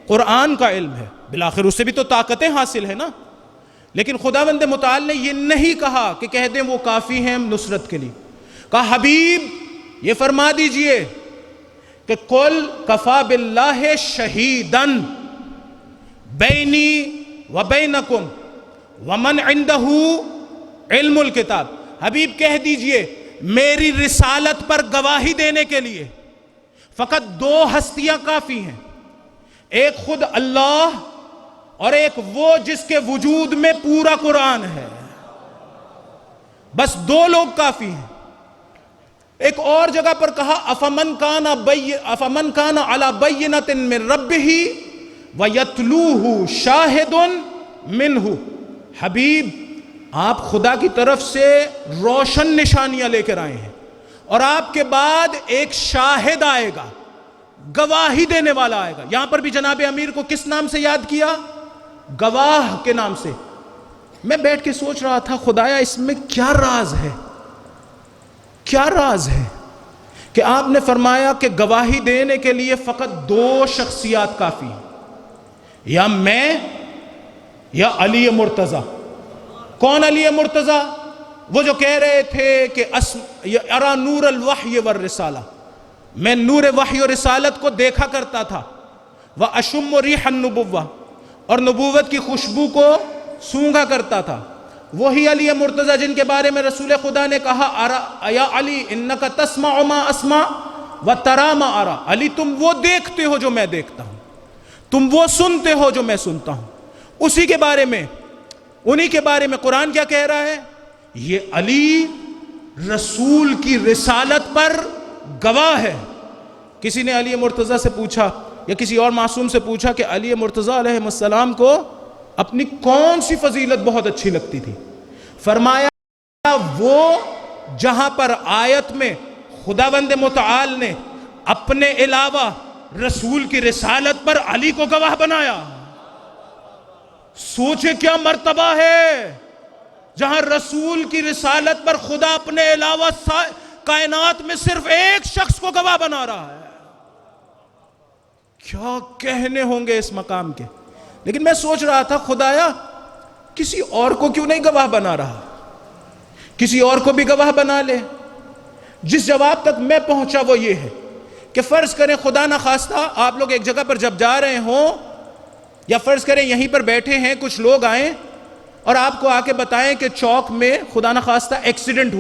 قرآن کا علم ہے، بالآخر اس سے بھی تو طاقتیں حاصل ہیں نا۔ لیکن خداوند متعال نے یہ نہیں کہا کہ کہہ دیں وہ کافی ہیں نصرت کے لیے، کہا حبیب یہ فرما دیجئے کہ قل کفا باللہ شہیدن بینی و بینکم ومن عندہ علم الکتاب۔ حبیب کہہ دیجئے میری رسالت پر گواہی دینے کے لیے فقط دو ہستیاں کافی ہیں، ایک خود اللہ اور ایک وہ جس کے وجود میں پورا قرآن ہے، بس دو لوگ کافی ہیں۔ ایک اور جگہ پر کہا افمن کان علی بینۃ من ربہ ویتلوہ شاہد منہ۔ حبیب آپ خدا کی طرف سے روشن نشانیاں لے کر آئے ہیں، اور آپ کے بعد ایک شاہد آئے گا، گواہی دینے والا آئے گا۔ یہاں پر بھی جناب امیر کو کس نام سے یاد کیا؟ گواہ کے نام سے۔ میں بیٹھ کے سوچ رہا تھا خدایا اس میں کیا راز ہے، کیا راز ہے کہ آپ نے فرمایا کہ گواہی دینے کے لیے فقط 2 شخصیات کافی ہیں، یا میں یا علی مرتضیٰ۔ کون علی مرتضیٰ؟ وہ جو کہہ رہے تھے کہ ارا نور الوحی والرسالہ، میں نور وحی و رسالت کو دیکھا کرتا تھا، واشم ریح النبوہ، اور نبوت کی خوشبو کو سونگھا کرتا تھا۔ وہی علی مرتضیٰ جن کے بارے میں رسول خدا نے کہا یا علی انک تسمع ما اسمع وترى ما ارى، علی تم وہ دیکھتے ہو جو میں دیکھتا ہوں، تم وہ سنتے ہو جو میں سنتا ہوں۔ اسی کے بارے میں، انہی کے بارے میں قرآن کیا کہہ رہا ہے؟ یہ علی رسول کی رسالت پر گواہ ہے۔ کسی نے علی مرتضیٰ سے پوچھا یا کسی اور معصوم سے پوچھا کہ علی مرتضیٰ علیہ السلام کو اپنی کون سی فضیلت بہت اچھی لگتی تھی؟ فرمایا وہ جہاں پر آیت میں خداوند متعال نے اپنے علاوہ رسول کی رسالت پر علی کو گواہ بنایا۔ سوچے کیا مرتبہ ہے جہاں رسول کی رسالت پر خدا اپنے علاوہ کائنات میں صرف ایک شخص کو گواہ بنا رہا ہے۔ کیا کہنے ہوں گے اس مقام کے۔ لیکن میں سوچ رہا تھا خدایا کسی اور کو کیوں نہیں گواہ بنا رہا، کسی اور کو بھی گواہ بنا لے۔ جس جواب تک میں پہنچا وہ یہ ہے کہ فرض کریں خدا نخواستہ آپ لوگ ایک جگہ پر جب جا رہے ہوں، یا فرض کریں یہیں پر بیٹھے ہیں کچھ لوگ آئیں اور آپ کو آ کے بتائیں کہ چوک میں خدا نخواستہ ایکسیڈنٹ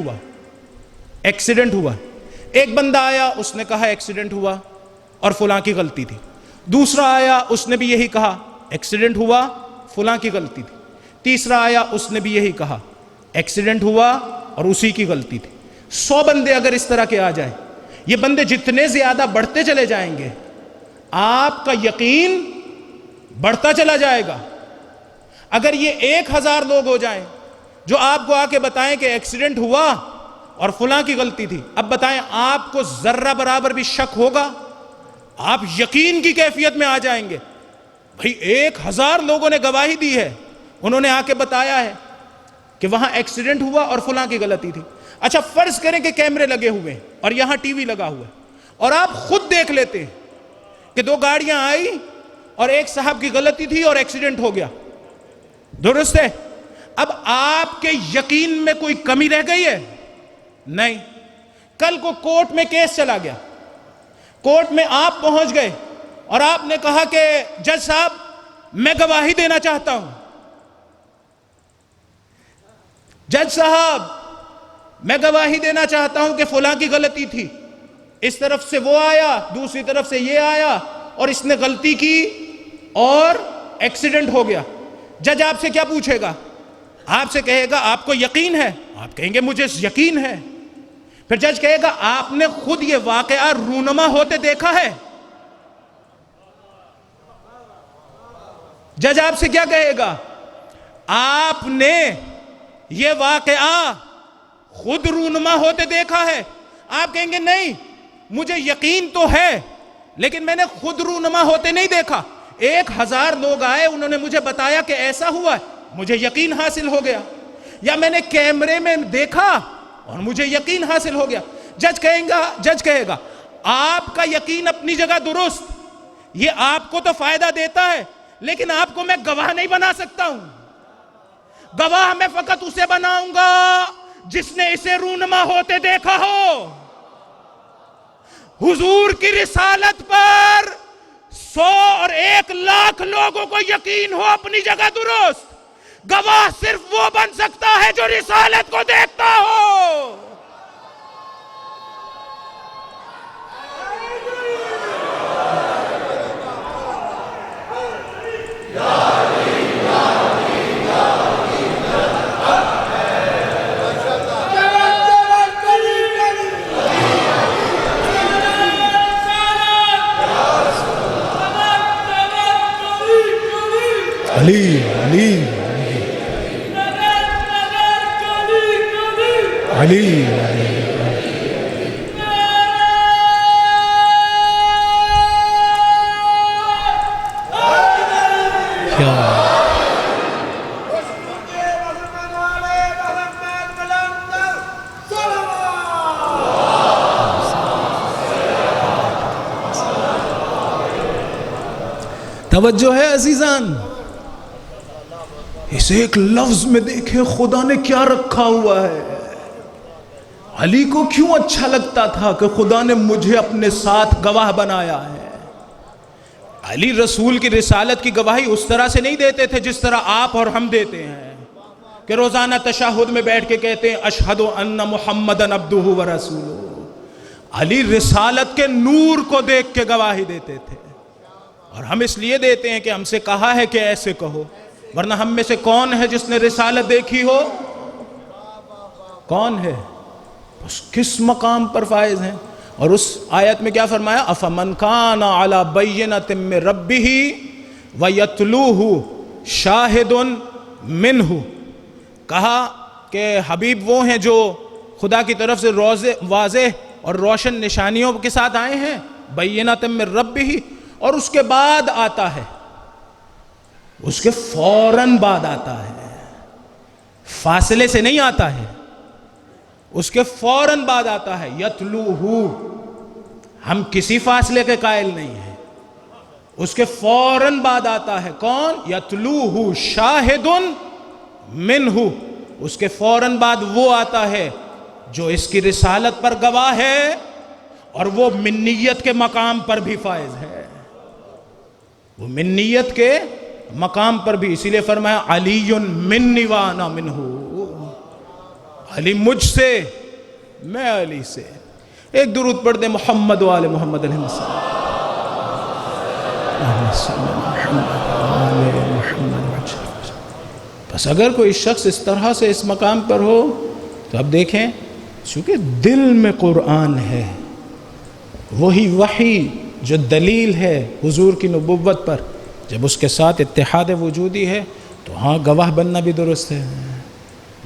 ہوا۔ ایک بندہ آیا، اس نے کہا ایکسیڈنٹ ہوا اور فلاں کی غلطی تھی۔ دوسرا آیا، اس نے بھی یہی کہا ایکسیڈنٹ ہوا، فلاں کی غلطی تھی۔ تیسرا آیا، اس نے بھی یہی کہا ایکسیڈنٹ ہوا اور اسی کی غلطی تھی۔ 100 بندے اگر اس طرح کے آ جائیں، یہ بندے جتنے زیادہ بڑھتے چلے جائیں گے آپ کا یقین بڑھتا چلا جائے گا۔ اگر یہ 1000 لوگ ہو جائیں جو آپ کو آ کے بتائیں کہ ایکسیڈنٹ ہوا اور فلاں کی غلطی تھی، اب بتائیں آپ کو ذرہ برابر بھی شک ہوگا؟ آپ یقین کی کیفیت میں آ جائیں گے۔ بھئی 1000 لوگوں نے گواہی دی ہے، انہوں نے آ کے بتایا ہے کہ وہاں ایکسیڈنٹ ہوا اور فلاں کی غلطی تھی۔ اچھا فرض کریں کہ کیمرے لگے ہوئے ہیں اور یہاں ٹی وی لگا ہوا ہے اور آپ خود دیکھ لیتے ہیں کہ 2 گاڑیاں آئی اور ایک صاحب کی غلطی تھی اور ایکسیڈنٹ ہو گیا، درست ہے؟ اب آپ کے یقین میں کوئی کمی رہ گئی ہے؟ نہیں۔ کل کو کورٹ میں کیس چلا گیا، کورٹ میں آپ پہنچ گئے اور آپ نے کہا کہ جج صاحب میں گواہی دینا چاہتا ہوں، جج صاحب میں گواہی دینا چاہتا ہوں کہ فلاں کی غلطی تھی، اس طرف سے وہ آیا، دوسری طرف سے یہ آیا اور اس نے غلطی کی اور ایکسیڈنٹ ہو گیا۔ جج آپ سے کیا پوچھے گا؟ آپ سے کہے گا آپ کو یقین ہے؟ آپ کہیں گے مجھے یقین ہے۔ پھر جج کہے گا آپ نے خود یہ واقعہ رونما ہوتے دیکھا ہے؟ جج آپ سے کیا کہے گا؟ آپ نے یہ واقعہ خود رونما ہوتے دیکھا ہے؟ آپ کہیں گے نہیں مجھے یقین تو ہے لیکن میں نے خود رونما ہوتے نہیں دیکھا۔ 1000 لوگ آئے، انہوں نے مجھے بتایا کہ ایسا ہوا ہے، مجھے یقین حاصل ہو گیا، یا میں نے کیمرے میں دیکھا اور مجھے یقین حاصل ہو گیا۔ جج کہے گا آپ کا یقین اپنی جگہ درست، یہ آپ کو تو فائدہ دیتا ہے لیکن آپ کو میں گواہ نہیں بنا سکتا ہوں۔ گواہ میں فقط اسے بناؤں گا جس نے اسے رونما ہوتے دیکھا ہو۔ حضور کی رسالت پر 100 اور 1 لاکھ لوگوں کو یقین ہو اپنی جگہ درست، گواہ صرف وہ بن سکتا ہے جو رسالت کو دیکھتا ہو۔ علی علی علی توجہ ہے عزیزان؟ اسے ایک لفظ میں دیکھیں خدا نے کیا رکھا ہوا ہے۔ علی کو کیوں اچھا لگتا تھا کہ خدا نے مجھے اپنے ساتھ گواہ بنایا ہے۔ علی رسول کی رسالت کی گواہی اس طرح سے نہیں دیتے تھے جس طرح آپ اور ہم دیتے ہیں کہ روزانہ تشہد میں بیٹھ کے کہتے ہیں اشہد ان محمدً عبدہ و رسولہ۔ علی رسالت کے نور کو دیکھ کے گواہی دیتے تھے، اور ہم اس لیے دیتے ہیں کہ ہم سے کہا ہے کہ ایسے کہو، ورنہ ہم میں سے کون ہے جس نے رسالت دیکھی ہو؟ کون ہے؟ اس کس مقام پر فائز ہیں؟ اور اس آیت میں کیا فرمایا؟ افمن کان علی بینۃ من ربہ ویتلوہ شاہد منہ۔ کہا کہ حبیب وہ ہیں جو خدا کی طرف سے واضح اور روشن نشانیوں کے ساتھ آئے ہیں، بینۃ من ربہ، اور اس کے بعد آتا ہے، اس کے فوراً بعد آتا ہے، فاصلے سے نہیں آتا ہے، اس کے فوراً بعد آتا ہے۔ یتلوہ، ہم کسی فاصلے کے قائل نہیں ہیں، اس کے فوراً بعد آتا ہے کون؟ یتلوہ شاہد منہ، اس کے فوراً بعد وہ آتا ہے جو اس کی رسالت پر گواہ ہے، اور وہ منیت کے مقام پر بھی فائز ہے، وہ منیت کے مقام پر بھی۔ اسی لیے فرمایا علی منی وانا منہ، علی مجھ سے، میں علی سے۔ ایک درود پڑھ دیں محمد و آل محمد علیہ السلام۔ بس اگر کوئی شخص اس طرح سے اس مقام پر ہو تو اب دیکھیں، چونکہ دل میں قرآن ہے، وہی وحی جو دلیل ہے حضور کی نبوت پر، جب اس کے ساتھ اتحاد وجودی ہے تو ہاں گواہ بننا بھی درست ہے،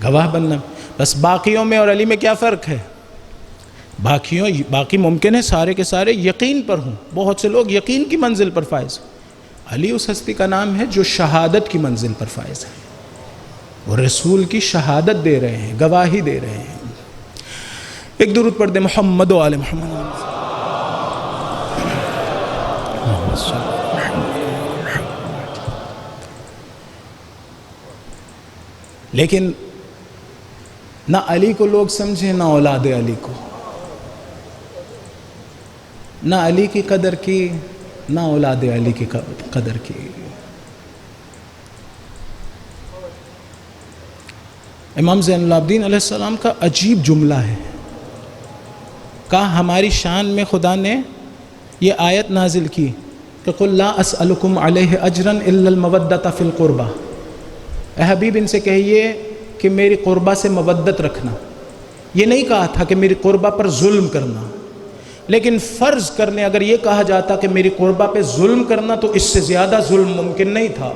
گواہ بننا۔ بس باقیوں میں اور علی میں کیا فرق ہے؟ باقی ممکن ہے سارے کے سارے یقین پر ہوں، بہت سے لوگ یقین کی منزل پر فائز ہوں، علی اس ہستی کا نام ہے جو شہادت کی منزل پر فائز ہے، وہ رسول کی شہادت دے رہے ہیں، گواہی دے رہے ہیں۔ ایک درود پڑھ دیں محمد و آل محمد۔ لیکن نہ علی کو لوگ سمجھیں، نہ اولاد علی کو، نہ علی کی قدر کی، نہ اولاد علی کی قدر کی۔ امام زین العابدین علیہ السلام کا عجیب جملہ ہے، کہا ہماری شان میں خدا نے یہ آیت نازل کی کہ قُلْ لَا أَسْأَلُكُمْ عَلَيْهِ أَجْرًا إِلَّا الْمَوَدَّةَ فِي الْقُرْبَى، اے حبیب ان سے کہیے کہ میری قربہ سے مودت رکھنا۔ یہ نہیں کہا تھا کہ میری قربہ پر ظلم کرنا، لیکن فرض کرنے اگر یہ کہا جاتا کہ میری قربہ پہ ظلم کرنا تو اس سے زیادہ ظلم ممکن نہیں تھا،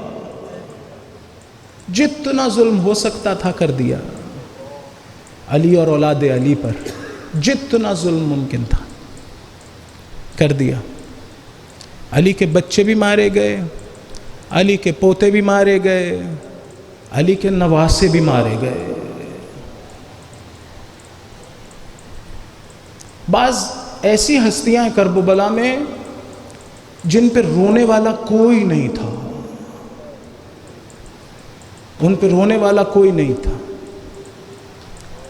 جتنا ظلم ہو سکتا تھا کر دیا علی اور اولاد علی پر، جتنا ظلم ممکن تھا کر دیا۔ علی کے بچے بھی مارے گئے، علی کے پوتے بھی مارے گئے، علی کے نواسے بھی مارے گئے۔ بعض ایسی ہستیاں ہیں کرب و بلا میں جن پہ رونے والا کوئی نہیں تھا، ان پہ رونے والا کوئی نہیں تھا۔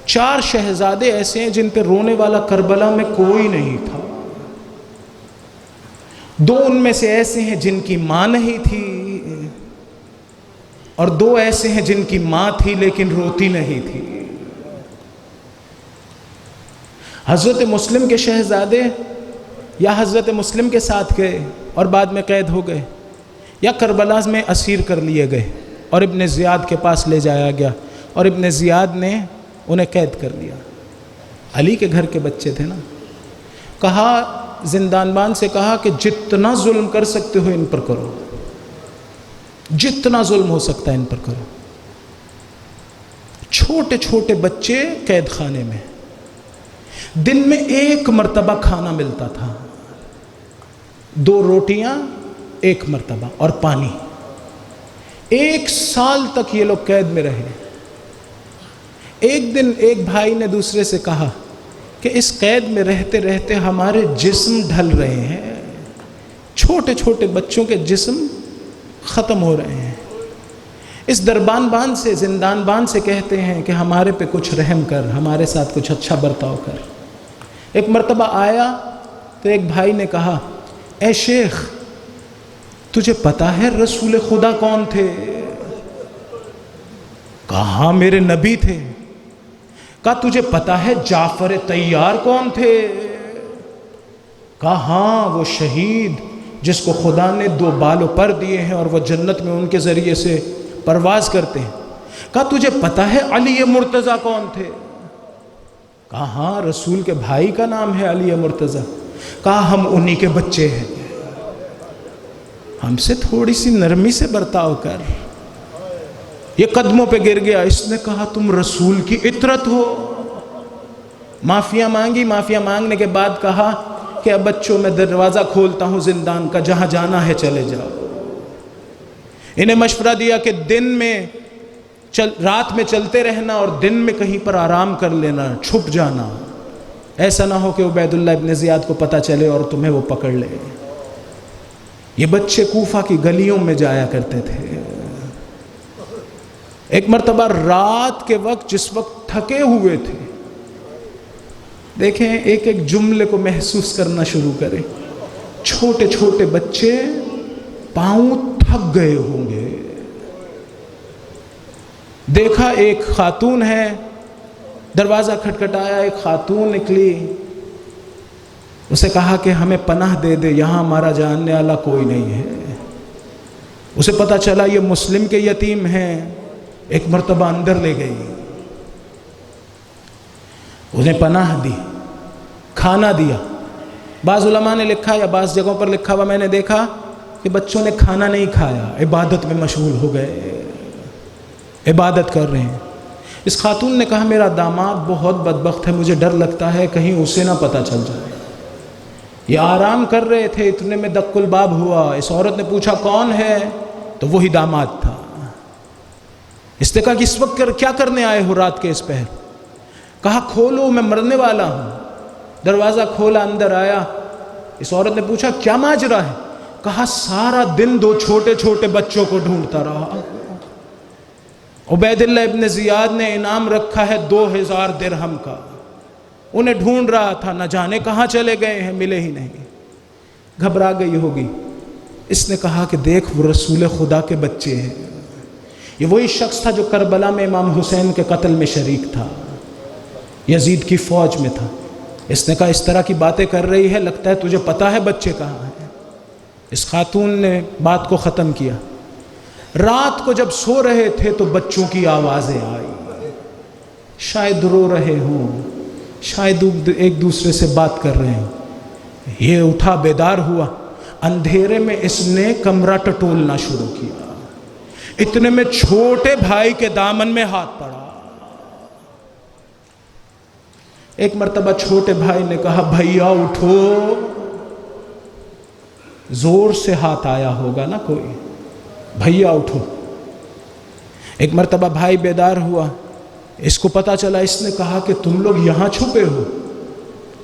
4 شہزادے ایسے ہیں جن پہ رونے والا کربلا میں کوئی نہیں تھا۔ 2 ان میں سے ایسے ہیں جن کی ماں نہیں تھی، اور 2 ایسے ہیں جن کی ماں تھی لیکن روتی نہیں تھی۔ حضرت مسلم کے شہزادے یا حضرت مسلم کے ساتھ گئے اور بعد میں قید ہو گئے، یا کربلا میں اسیر کر لیے گئے اور ابن زیاد کے پاس لے جایا گیا اور ابن زیاد نے انہیں قید کر لیا۔ علی کے گھر کے بچے تھے نا، کہا زندان بان سے کہا کہ جتنا ظلم کر سکتے ہو ان پر کرو، جتنا ظلم ہو سکتا ہے ان پر کرو۔ چھوٹے چھوٹے بچے قید خانے میں، دن میں 1 مرتبہ کھانا ملتا تھا، 2 روٹیاں 1 مرتبہ اور پانی۔ 1 سال تک یہ لوگ قید میں رہے۔ ایک دن ایک بھائی نے دوسرے سے کہا کہ اس قید میں رہتے رہتے ہمارے جسم ڈھل رہے ہیں، چھوٹے چھوٹے بچوں کے جسم ختم ہو رہے ہیں۔ اس دربان بان سے، زندان بان سے کہتے ہیں کہ ہمارے پہ کچھ رحم کر، ہمارے ساتھ کچھ اچھا برتاؤ کر۔ ایک مرتبہ آیا تو ایک بھائی نے کہا، اے شیخ تجھے پتہ ہے رسول خدا کون تھے؟ کہا ہاں میرے نبی تھے۔ کہا تجھے پتہ ہے جعفر طیار کون تھے؟ کہا ہاں وہ شہید جس کو خدا نے 2 بال و پر دیے ہیں اور وہ جنت میں ان کے ذریعے سے پرواز کرتے ہیں۔ کہا تجھے پتہ ہے علی مرتضیٰ کون تھے؟ کہا ہاں رسول کے بھائی کا نام ہے علی مرتضیٰ۔ کہا ہم انہی کے بچے ہیں، ہم سے تھوڑی سی نرمی سے برتاؤ کر۔ یہ قدموں پہ گر گیا۔ اس نے کہا تم رسول کی اطرت ہو۔ معافیاں مانگی، معافیاں مانگنے کے بعد کہا کہ اب بچوں میں دروازہ کھولتا ہوں زندان کا، جہاں جانا ہے چلے جاؤ۔ انہیں مشورہ دیا کہ دن میں رات میں چلتے رہنا اور دن میں کہیں پر آرام کر لینا، چھپ جانا، ایسا نہ ہو کہ عبید اللہ ابن زیاد کو پتہ چلے اور تمہیں وہ پکڑ لے۔ یہ بچے کوفہ کی گلیوں میں جایا کرتے تھے۔ ایک مرتبہ رات کے وقت جس وقت تھکے ہوئے تھے، دیکھیں ایک ایک جملے کو محسوس کرنا شروع کریں، چھوٹے چھوٹے بچے پاؤں تھک گئے ہوں گے۔ دیکھا ایک خاتون ہے، دروازہ کھٹکھٹایا، ایک خاتون نکلی، اسے کہا کہ ہمیں پناہ دے دے، یہاں ہمارا جاننے والا کوئی نہیں ہے۔ اسے پتہ چلا یہ مسلم کے یتیم ہیں۔ ایک مرتبہ اندر لے گئی، انہیں پناہ دی، کھانا دیا۔ بعض علماء نے لکھا یا بعض جگہوں پر لکھا ہوا میں نے دیکھا کہ بچوں نے کھانا نہیں کھایا، عبادت میں مشغول ہو گئے، عبادت کر رہے ہیں۔ اس خاتون نے کہا میرا داماد بہت بدبخت ہے، مجھے ڈر لگتا ہے کہیں اسے نہ پتہ چل جائے۔ یہ آرام کر رہے تھے، اتنے میں دق الباب ہوا۔ اس عورت نے پوچھا کون ہے؟ تو وہی داماد تھا۔ اس نے کہا کہ اس وقت کیا کرنے آئے ہو رات کے اس پہر؟ کہا کھولو میں مرنے والا ہوں۔ دروازہ کھولا، اندر آیا۔ اس عورت نے پوچھا کیا ماجرا ہے؟ کہا سارا دن 2 چھوٹے چھوٹے بچوں کو ڈھونڈتا رہا۔ عبید اللہ ابن زیاد نے انعام رکھا ہے 2000 درہم کا، انہیں ڈھونڈ رہا تھا، نہ جانے کہاں چلے گئے ہیں، ملے ہی نہیں۔ گھبرا گئی ہوگی۔ اس نے کہا کہ دیکھ وہ رسول خدا کے بچے ہیں۔ یہ وہی شخص تھا جو کربلا میں امام حسین کے قتل میں شریک تھا، یزید کی فوج میں تھا۔ اس نے کہا اس طرح کی باتیں کر رہی ہے، لگتا ہے تجھے پتہ ہے بچے کہاں ہیں۔ اس خاتون نے بات کو ختم کیا۔ رات کو جب سو رہے تھے تو بچوں کی آوازیں آئی، شاید رو رہے ہوں، شاید ایک دوسرے سے بات کر رہے ہیں۔ یہ اٹھا، بیدار ہوا، اندھیرے میں اس نے کمرہ ٹٹولنا شروع کیا۔ اتنے میں چھوٹے بھائی کے دامن میں ہاتھ پڑا۔ ایک مرتبہ چھوٹے بھائی نے کہا بھیا اٹھو، زور سے ہاتھ آیا ہوگا نا کوئی، بھیا اٹھو۔ ایک مرتبہ بھائی بیدار ہوا، اس کو پتا چلا، اس نے کہا کہ تم لوگ یہاں چھپے ہو،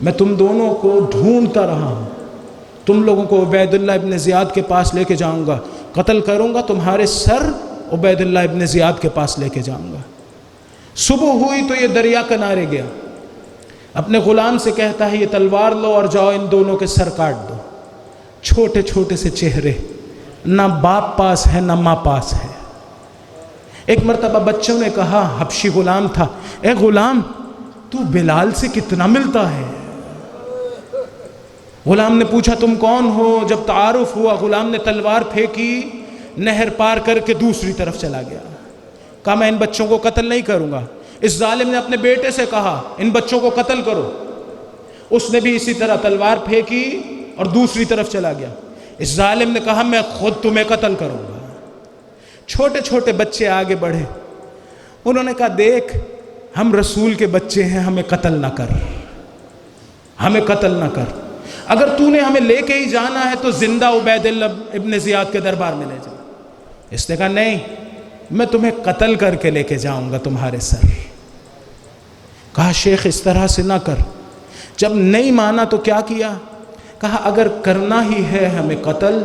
میں تم دونوں کو ڈھونڈتا رہا ہوں، تم لوگوں کو عبید اللہ ابن زیاد کے پاس لے کے جاؤں گا، قتل کروں گا، تمہارے سر عبید اللہ ابن زیاد کے پاس لے کے جاؤں گا۔ صبح ہوئی تو یہ دریا کنارے گیا، اپنے غلام سے کہتا ہے یہ تلوار لو اور جاؤ ان دونوں کے سر کاٹ دو۔ چھوٹے چھوٹے سے چہرے، نہ باپ پاس ہے نہ ماں پاس ہے۔ ایک مرتبہ بچوں نے کہا، حبشی غلام تھا، اے غلام تو بلال سے کتنا ملتا ہے؟ غلام نے پوچھا تم کون ہو؟ جب تعارف ہوا، غلام نے تلوار پھینکی، نہر پار کر کے دوسری طرف چلا گیا۔ کہا میں ان بچوں کو قتل نہیں کروں گا۔ اس ظالم نے اپنے بیٹے سے کہا ان بچوں کو قتل کرو، اس نے بھی اسی طرح تلوار پھینکی اور دوسری طرف چلا گیا۔ اس ظالم نے کہا میں خود تمہیں قتل کروں گا۔ چھوٹے چھوٹے بچے آگے بڑھے، انہوں نے کہا دیکھ ہم رسول کے بچے ہیں، ہمیں قتل نہ کر، ہمیں قتل نہ کر، اگر تو نے ہمیں لے کے ہی جانا ہے تو زندہ عبید اللہ ابن زیاد کے دربار میں لے جا۔ اس نے کہا نہیں، میں تمہیں قتل کر کے لے کے جاؤں گا تمہارے سر۔ کہا شیخ اس طرح سے نہ کر۔ جب نہیں مانا تو کیا کیا؟ کہا اگر کرنا ہی ہے ہمیں قتل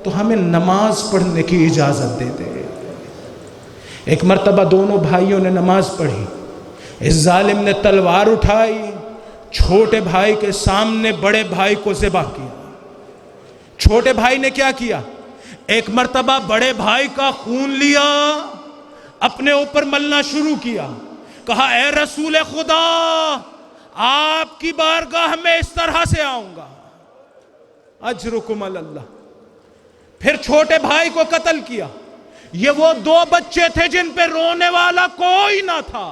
تو ہمیں نماز پڑھنے کی اجازت دے دے۔ ایک مرتبہ دونوں بھائیوں نے نماز پڑھی، اس ظالم نے تلوار اٹھائی، چھوٹے بھائی کے سامنے بڑے بھائی کو ذبح کیا۔ چھوٹے بھائی نے کیا کیا؟ ایک مرتبہ بڑے بھائی کا خون لیا، اپنے اوپر ملنا شروع کیا، کہا اے رسول خدا آپ کی بارگاہ میں اس طرح سے آؤں گا، اجرکم علی اللہ۔ پھر چھوٹے بھائی کو قتل کیا۔ یہ وہ دو بچے تھے جن پہ رونے والا کوئی نہ تھا۔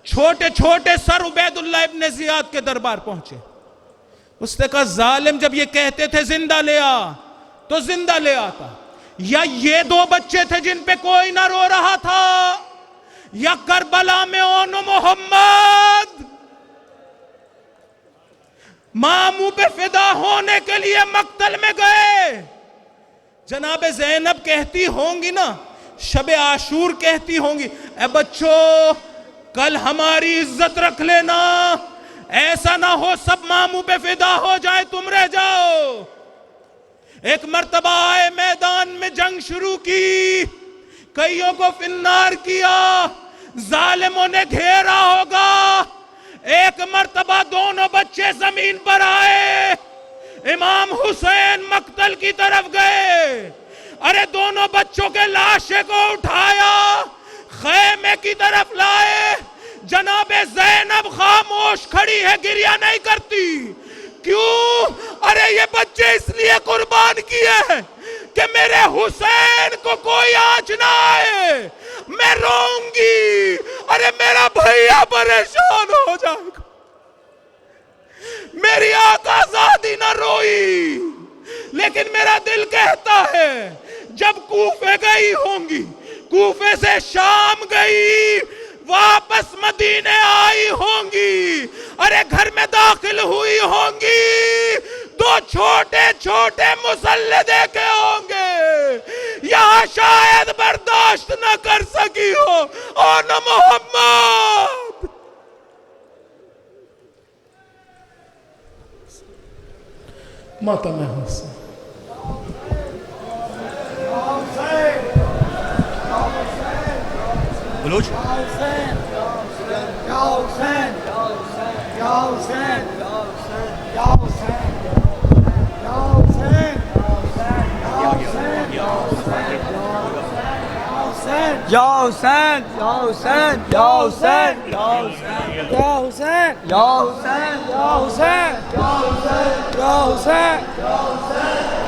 چھوٹے چھوٹے سر عبید اللہ ابن زیاد کے دربار پہنچے۔ اس نے کہا ظالم جب یہ کہتے تھے زندہ لے آ تو زندہ لے آتا، یا یہ دو بچے تھے جن پہ کوئی نہ رو رہا تھا، یا کربلا میں اون محمد ماں منہ پہ فدا ہونے کے لیے مقتل میں گئے۔ جناب زینب کہتی ہوں گی نا، شب عاشور کہتی ہوں گی اے بچو کل ہماری عزت رکھ لینا، ایسا نہ ہو سب ماں منہ پہ فدا ہو جائے تم رہ جاؤ۔ ایک مرتبہ آئے میدان میں جنگ شروع کی، کئیوں کو فی النار کیا، ظالموں نے گھیرا ہوگا۔ ایک مرتبہ دونوں بچے زمین پر آئے، امام حسین مقتل کی طرف گئے، ارے دونوں بچوں کے لاشے کو اٹھایا، خیمے کی طرف لائے۔ جناب زینب خاموش کھڑی ہے، گریہ نہیں کرتی۔ کیوں؟ ارے یہ بچے اس لیے قربان کیے ہیں کہ میرے حسین کو کوئی آنچ نہ آئے، میں روؤں گی، ارے میرا بھیا پریشان ہو جائے گا، میری آقا زادی نہ روئی۔ لیکن میرا دل کہتا ہے جب کوفے گئی ہوں گی، کوفے سے شام گئی، واپس مدینے آئی ہوں گی، ارے گھر میں داخل ہوئی ہوں گی، دو چھوٹے چھوٹے مسلح دیکھے ہوں گے، یہاں شاید برداشت نہ کر سکی ہو اور نہ محمد۔ ماتم حسین بلوچ یا حسین یا حسین یا حسین یا حسین یا حسین یا حسین یا حسین یا حسین یا حسین یا حسین